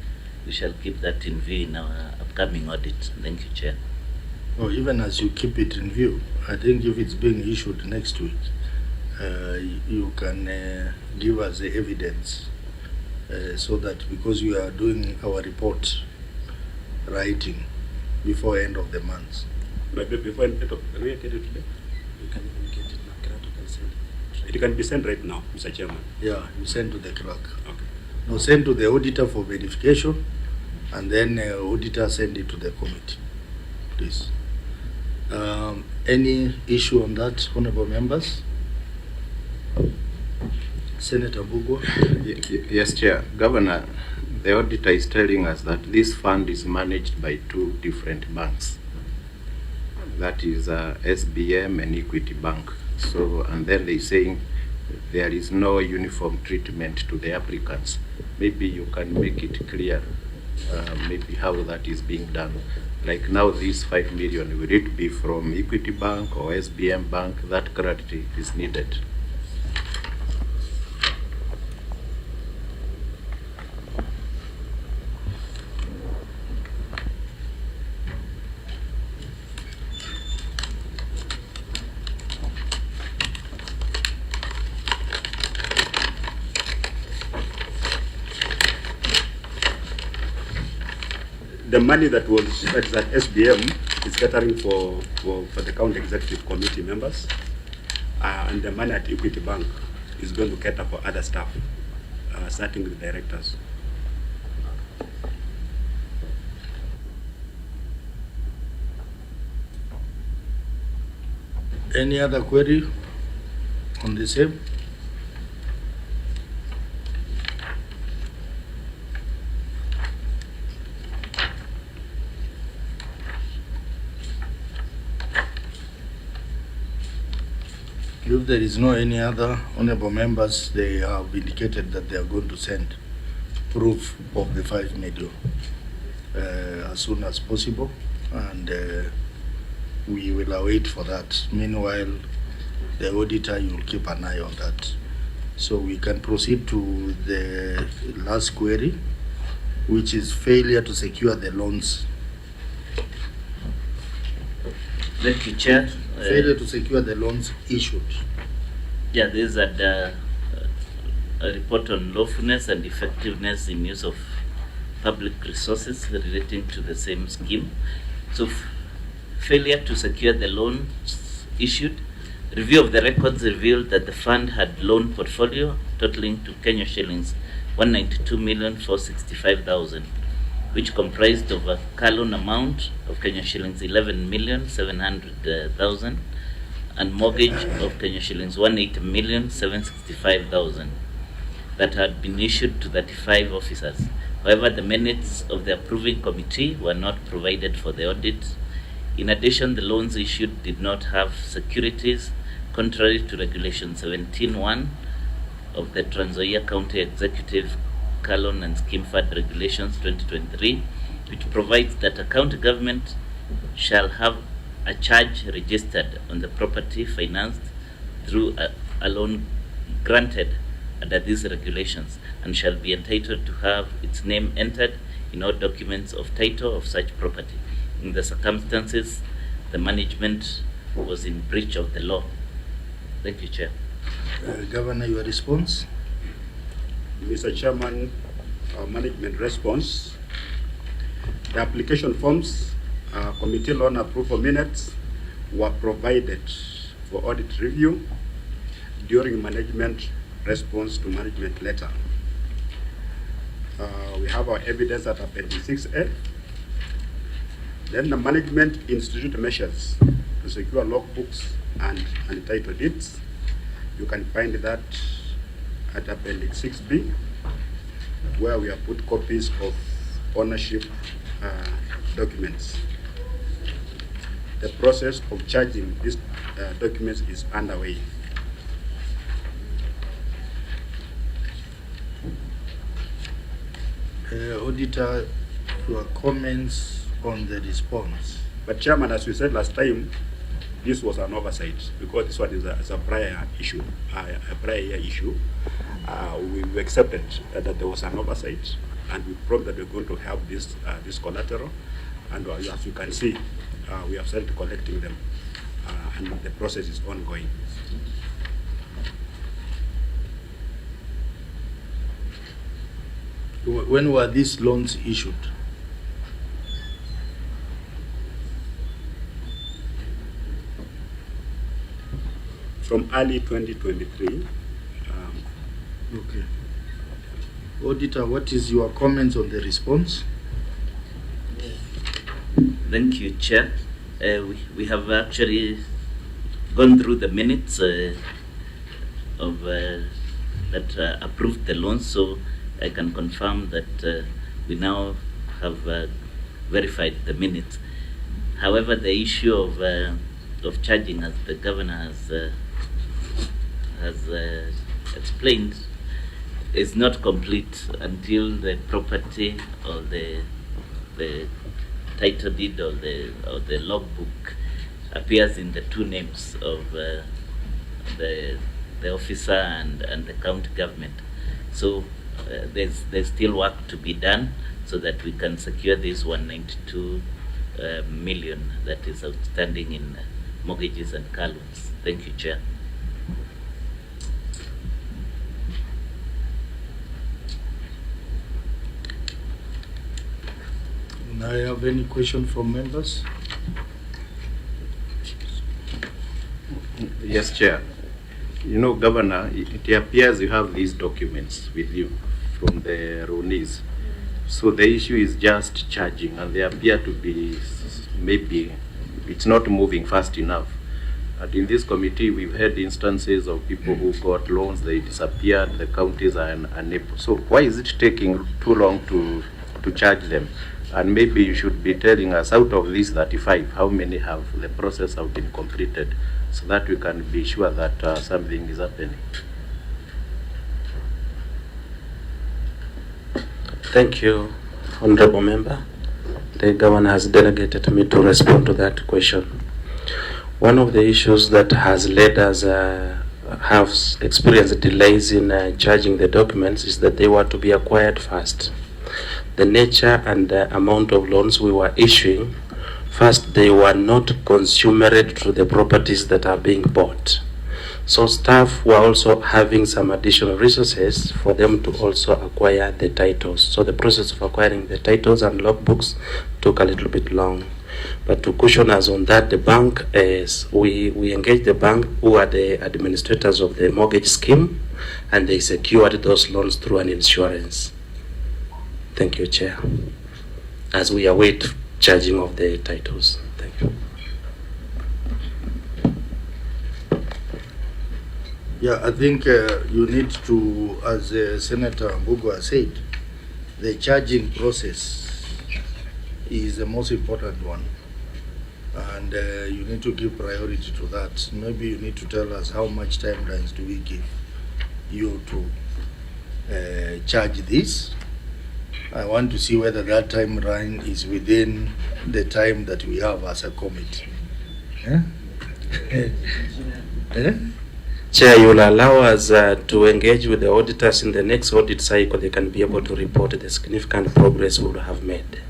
We shall keep that in view in our upcoming audit. Thank you, Chair. Oh, even as you keep it in view, I think if it's being issued next week, you can give us the evidence so that, because you are doing our report writing before end of the month. Maybe before end of, can we get it today? We can even get it now. Kirato can send it. It can be sent right now, Mr. Chairman. Yeah, you send to the clerk. Okay. No, send to the auditor for verification, and then auditor send it to the committee, please. Any issue on that, honorable members? Senator Bugwa. Yes, Chair. Governor, the auditor is telling us that this fund is managed by two different banks. That is SBM and Equity Bank. So, and then they're saying there is no uniform treatment to the applicants. Maybe you can make it clear, maybe how that is being done. Like now, this 5 million, will it be from Equity Bank or SBM Bank? That clarity is needed. The money that is at SBM is catering for the county executive committee members, and the money at Equity Bank is going to cater for other staff, starting with directors. Any other query on the same? If there is no any other honorable members, they have indicated that they are going to send proof of the 5 million as soon as possible, and we will await for that. Meanwhile, the auditor, you will keep an eye on that. So we can proceed to the last query, which is failure to secure the loans. Thank you, Chair. Failure to secure the loans issued. Yeah, there is a report on lawfulness and effectiveness in use of public resources relating to the same scheme. So, failure to secure the loans issued. Review of the records revealed that the fund had loan portfolio totaling to Kenya shillings 192,465,000, which comprised of a car loan amount of Kenya shillings 11,700,000 and mortgage of Kenya shillings 180,765,000 that had been issued to 35 officers. However, the minutes of the approving committee were not provided for the audit. In addition, the loans issued did not have securities, contrary to Regulation 17(1) of the Trans Nzoia County Executive Car Loan and Scheme Fund Regulations 2023, which provides that a county government shall have a charge registered on the property financed through a loan granted under these regulations, and shall be entitled to have its name entered in all documents of title of such property. In the circumstances, the management was in breach of the law. Thank you, Chair. Governor, your response? Mr. Chairman, our management response. The application forms, committee loan approval minutes were provided for audit review during management response to management letter. We have our evidence at Appendix 6A. Then the management institute measures to secure logbooks and title deeds. You can find that at Appendix 6B, where we have put copies of ownership documents. The process of charging these documents is underway. Auditor, your comments on the response. But Chairman, as we said last time, this was an oversight because this one is a prior issue, a prior year issue. We accepted that there was an oversight, and we promised that we're going to have this collateral. And as you can see, we have started collecting them, and the process is ongoing. When were these loans issued? from early 2023. Okay. Auditor, what is your comments on the response? Thank you, Chair. We have actually gone through the minutes of that approved the loan, so I can confirm that we now have verified the minutes. However, the issue of charging, as the governor has explained, is not complete until the property or the title deed or the logbook appears in the two names of the officer and the county government. So there's still work to be done so that we can secure this 192 million that is outstanding in mortgages and car loans. Thank you, Chair. Do I have any question from members? Yes, Chair. You know, Governor, it appears you have these documents with you from the Ronis. So the issue is just charging, and they appear to be, maybe it's not moving fast enough. And in this committee, we've had instances of people who got loans, they disappeared, the counties are unable. So why is it taking too long to charge them? And maybe you should be telling us, out of these 35, how many have the process have been completed, so that we can be sure that something is happening. Thank you, Honorable Member. The Governor has delegated me to respond to that question. One of the issues that has led us have experienced delays in charging the documents is that they were to be acquired first. The nature and the amount of loans we were issuing, first, they were not consumerate to the properties that are being bought. So staff were also having some additional resources for them to also acquire the titles. So the process of acquiring the titles and logbooks took a little bit long. But to cushion us on that, the bank is, we engaged the bank, who are the administrators of the mortgage scheme, and they secured those loans through an insurance. Thank you, Chair. As we await charging of the titles. Thank you. Yeah, I think you need to, as Senator Mbugu has said, the charging process is the most important one. And you need to give priority to that. Maybe you need to tell us how much timelines do we give you to charge this. I want to see whether that timeline is within the time that we have as a committee. Yeah? Chair, you will allow us to engage with the auditors in the next audit cycle. They can be able to report the significant progress we will have made.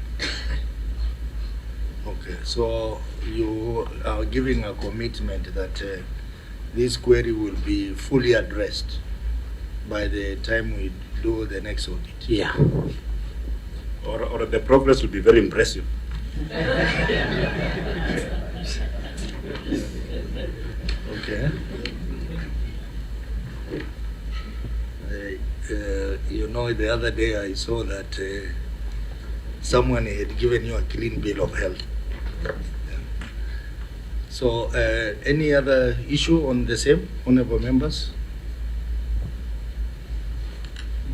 Okay, so you are giving a commitment that this query will be fully addressed by the time we do the next audit. Yeah. Or the progress will be very impressive. Okay. You know, the other day I saw that someone had given you a clean bill of health. Yeah. So, any other issue on the same, honorable members?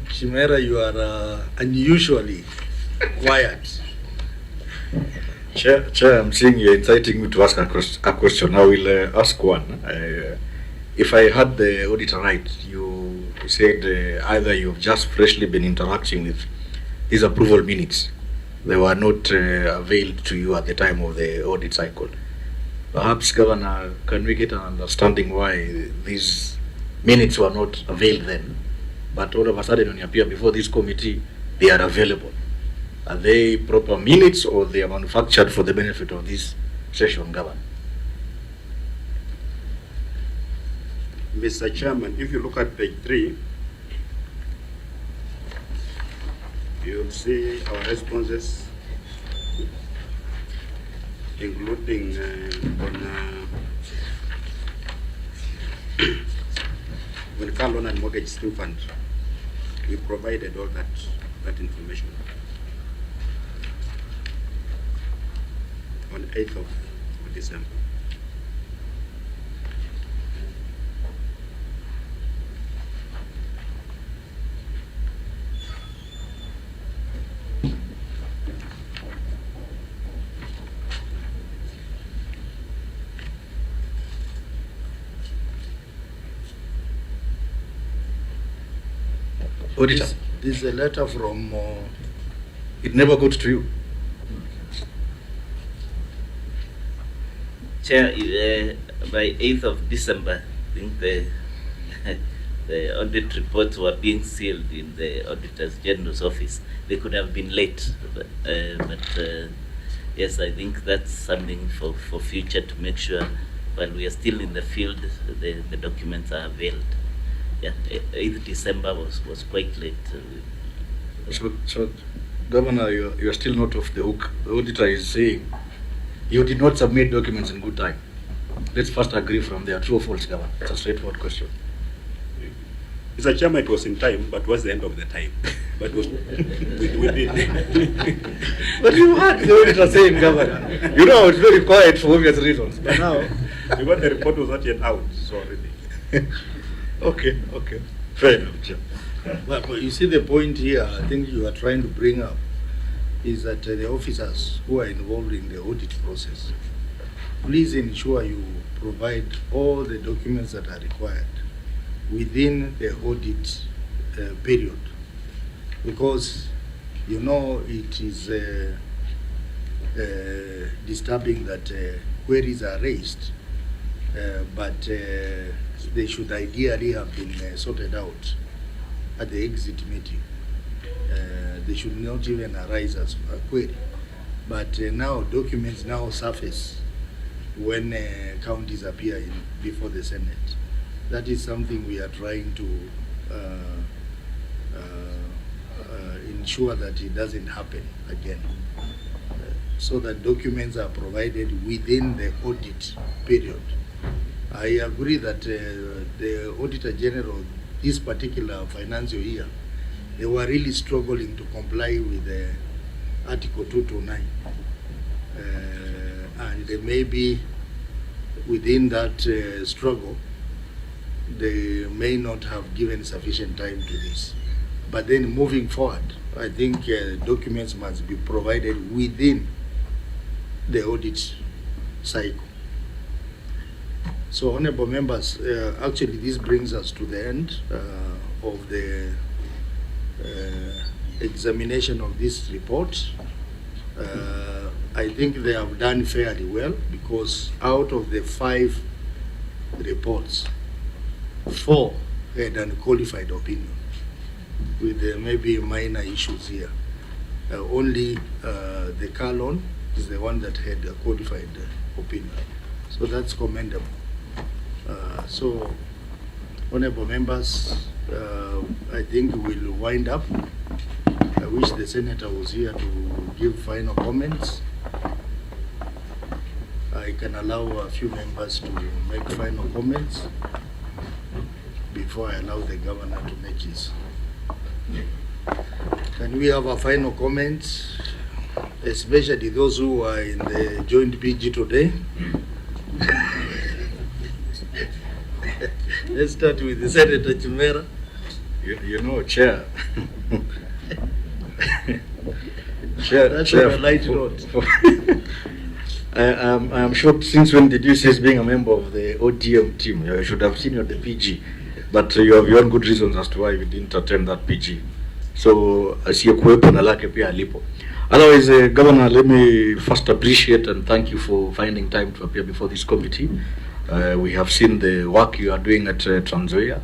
Chimera, you are unusually quiet. Chair, I'm seeing you're inciting me to ask a question. I will ask one. If I heard the auditor right, you said either you've just freshly been interacting with these approval minutes. They were not availed to you at the time of the audit cycle. Perhaps, Governor, can we get an understanding why these minutes were not availed then, but all of a sudden when you appear before this committee, they are available? Are they proper minutes, or they are manufactured for the benefit of this session, Governor? Mr. Chairman, if you look at page 3, you'll see our responses, including on car loan and mortgage scheme fund. We provided all that information on 8th of December. Auditor, this is a letter from, it never got to you. Chair, by 8th of December, I think the audit reports were being sealed in the Auditor's General's office. They could have been late, but yes, I think that's something for future to make sure while we are still in the field, the documents are availed. Yeah, 8th December was quite late. So, Governor, you are still not off the hook. The auditor is saying you did not submit documents in good time. Let's first agree from there. True or false, Governor? It's a straightforward question. Mr. Chairman, it was in time, but was the end of the time. But we did. But you heard the auditor saying, Governor. You know, it's very quiet for obvious reasons. But now, because the report was not yet out, so already. Okay. Fair enough, Chair. But you see the point here, I think you are trying to bring up, is that the officers who are involved in the audit process, please ensure you provide all the documents that are required within the audit period. Because, you know, it is disturbing that queries are raised, but they should ideally have been sorted out at the exit meeting. They should not even arise as a query. But now documents now surface when counties appear before the Senate. That is something we are trying to ensure that it doesn't happen again. So that documents are provided within the audit period. I agree that the Auditor General, this particular financial year, they were really struggling to comply with Article 229. And maybe within that struggle, they may not have given sufficient time to this. But then moving forward, I think documents must be provided within the audit cycle. So, honorable members, actually this brings us to the end of the examination of this report. I think they have done fairly well, because out of the 5 reports, 4 had unqualified opinion, with maybe minor issues here. Only the car loan is the one that had a qualified opinion. So that's commendable. So, honorable members, I think we'll wind up. I wish the Senator was here to give final comments. I can allow a few members to make final comments before I allow the Governor to make his. Can we have a final comment, especially those who are in the joint PG today? Let's start with the Senator Chimera. You know, Chair. That's a light note. I'm sure, since when did you cease being a member of the ODM team? You should have seen you at the PG. But you have your own good reasons as to why you didn't attend that PG. So, I see a kuwepo na lake pia alipo. Otherwise, Governor, let me first appreciate and thank you for finding time to appear before this committee. We have seen the work you are doing at Trans Nzoia,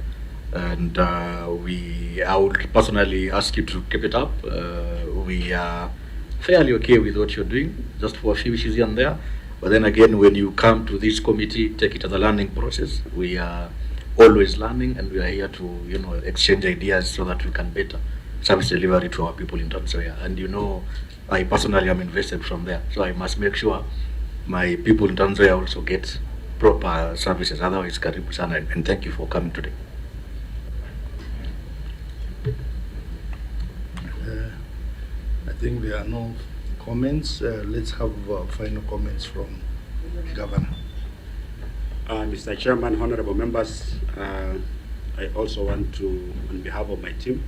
and I would personally ask you to keep it up. We are fairly okay with what you're doing, just for a few issues here and there. But then again, when you come to this committee, take it as a learning process. We are always learning, and we are here to, exchange ideas so that we can better service delivery to our people in Trans Nzoia. And I personally am invested from there, so I must make sure my people in Trans Nzoia also get proper services. Otherwise, karibu sana, and thank you for coming today. think there are no comments. Let's have final comments from Governor. Mr. Chairman, honorable members, I also want to, on behalf of my team,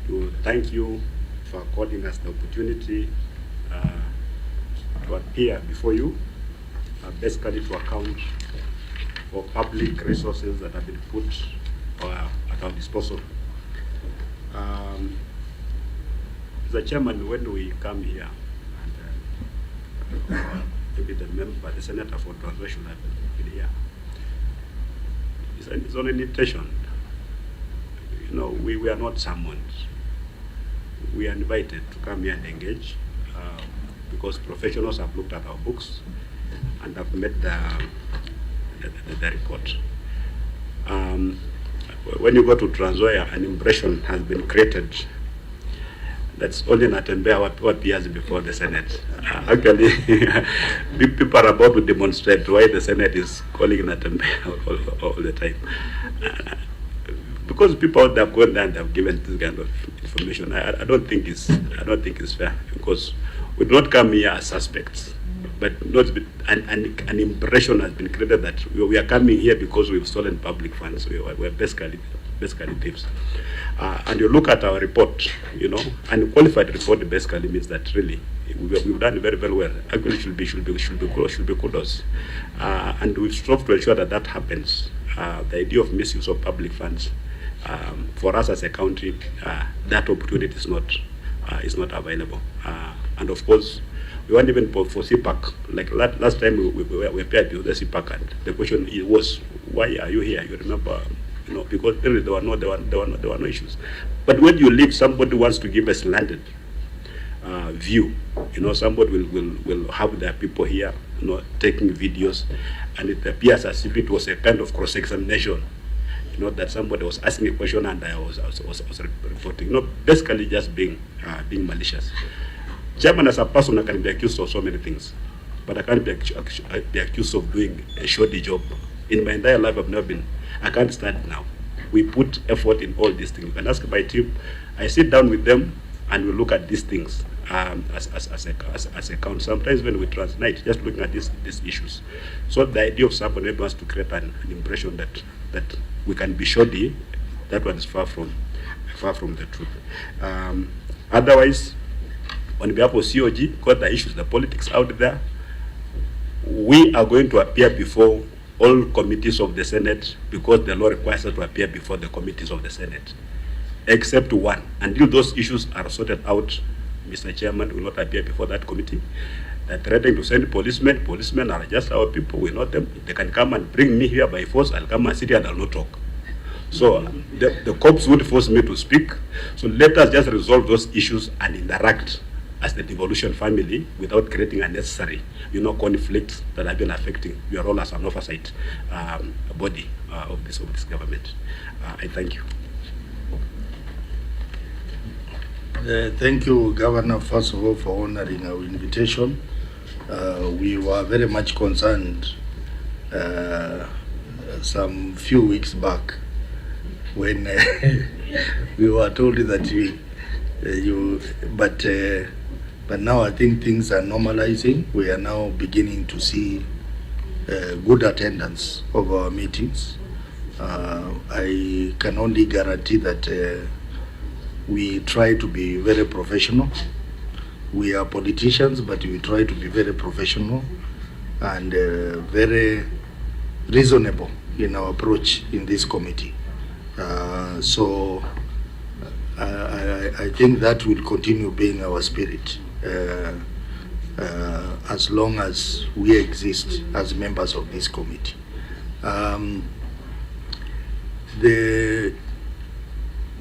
to thank you for according us the opportunity to appear before you, basically to account for public resources that have been put at our disposal. Mr. Chairman, when we come here, and maybe the senator for Transvaal should have been here, it's on an invitation. You know, we are not summoned. We are invited to come here and engage because professionals have looked at our books and have made the report. When you go to Transvaal, an impression has been created that's only Natembeya what appears before the Senate. Actually, people are about to demonstrate why the Senate is calling Natembeya all the time. Because people out there have gone there and have given this kind of information. I don't think it's fair, because we do not come here as suspects, but not an impression has been created that we are coming here because we've stolen public funds. We're basically thieves. And you look at our report, you know, and a qualified report basically means that really we've done very, very well. Actually, should be kudos. And we've strove to ensure that that happens. The idea of misuse of public funds, for us as a country, that opportunity is not available. And of course, we weren't even for Cpic. Like last time we appeared with the Cpic, and the question was, why are you here? You remember, you know, because really there were no issues. But when you leave, somebody wants to give a slanted view. You know, somebody will have their people here, you know, taking videos, and it appears as if it was a kind of cross-examination. You know, that somebody was asking a question and I was reporting. You know, basically just being malicious. Chairman, as a person, I can be accused of so many things, but I can't be accused of doing a shoddy job. In my entire life, I can't stand now. We put effort in all these things. You can ask my team. I sit down with them and we look at these things as a count. Sometimes when we translate, just looking at these issues. So the idea of somebody wants to create an impression that we can be shoddy, that one is far from the truth. Otherwise, on behalf of COG, because the issues, the politics out there, we are going to appear before all committees of the Senate because the law requires us to appear before the committees of the Senate, except one. Until those issues are sorted out, Mr. Chairman will not appear before that committee. They're threatening to send policemen. Policemen are just our people. We know them. They can come and bring me here by force. I'll come and sit here and I'll not talk. So the cops would force me to speak. So let us just resolve those issues and interact as the devolution family without creating unnecessary, you know, conflicts that have been affecting your role as an oversight body of this government. I thank you. Thank you, Governor, first of all, for honoring our invitation. We were very much concerned some few weeks back when we were told that but now I think things are normalizing. We are now beginning to see good attendance of our meetings. I can only guarantee that we try to be very professional. We are politicians, but we try to be very professional and very reasonable in our approach in this committee. So I think that will continue being our spirit as long as we exist as members of this committee. The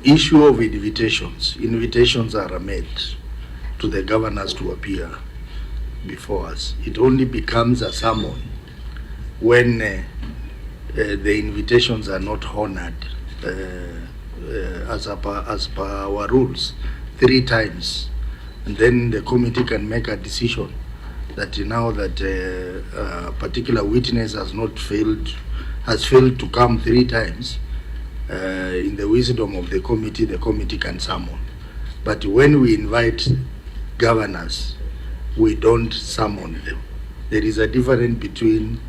issue of invitations are made to the governors to appear before us. It only becomes a sermon when the invitations are not honored as per our rules 3 times, and then the committee can make a decision that now that a particular witness has failed to come 3 times. In the wisdom of the committee can summon. But when we invite governors, we don't summon them. There is a difference between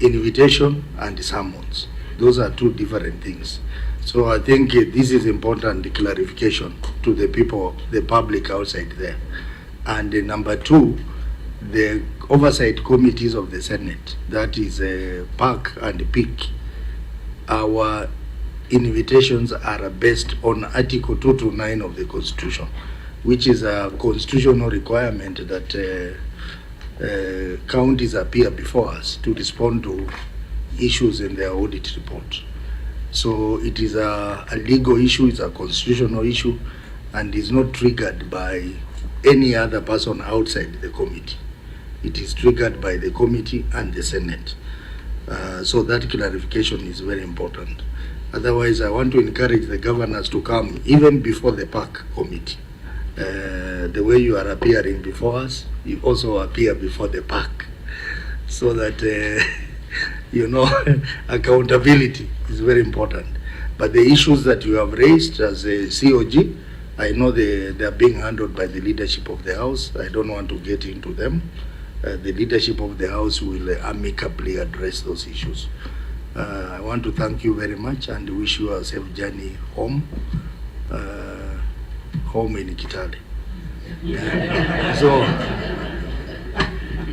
invitation and summons. Those are two different things. So I think this is important clarification to the people, the public outside there. And number two, the oversight committees of the Senate, that is PAC and Cpic, our invitations are based on Article 2 to 9 of the Constitution, which is a constitutional requirement that counties appear before us to respond to issues in their audit report. So it is a legal issue, it's a constitutional issue, and is not triggered by any other person outside the committee. It is triggered by the committee and the Senate. So that clarification is very important. Otherwise, I want to encourage the governors to come even before the PAC committee. The way you are appearing before us, you also appear before the PAC, so that you know, accountability is very important. But the issues that you have raised as a COG, I know they are being handled by the leadership of the House. I don't want to get into them. The leadership of the House will amicably address those issues. I want to thank you very much and wish you a safe journey home, home in Kitale. So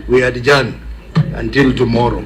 we adjourn until tomorrow.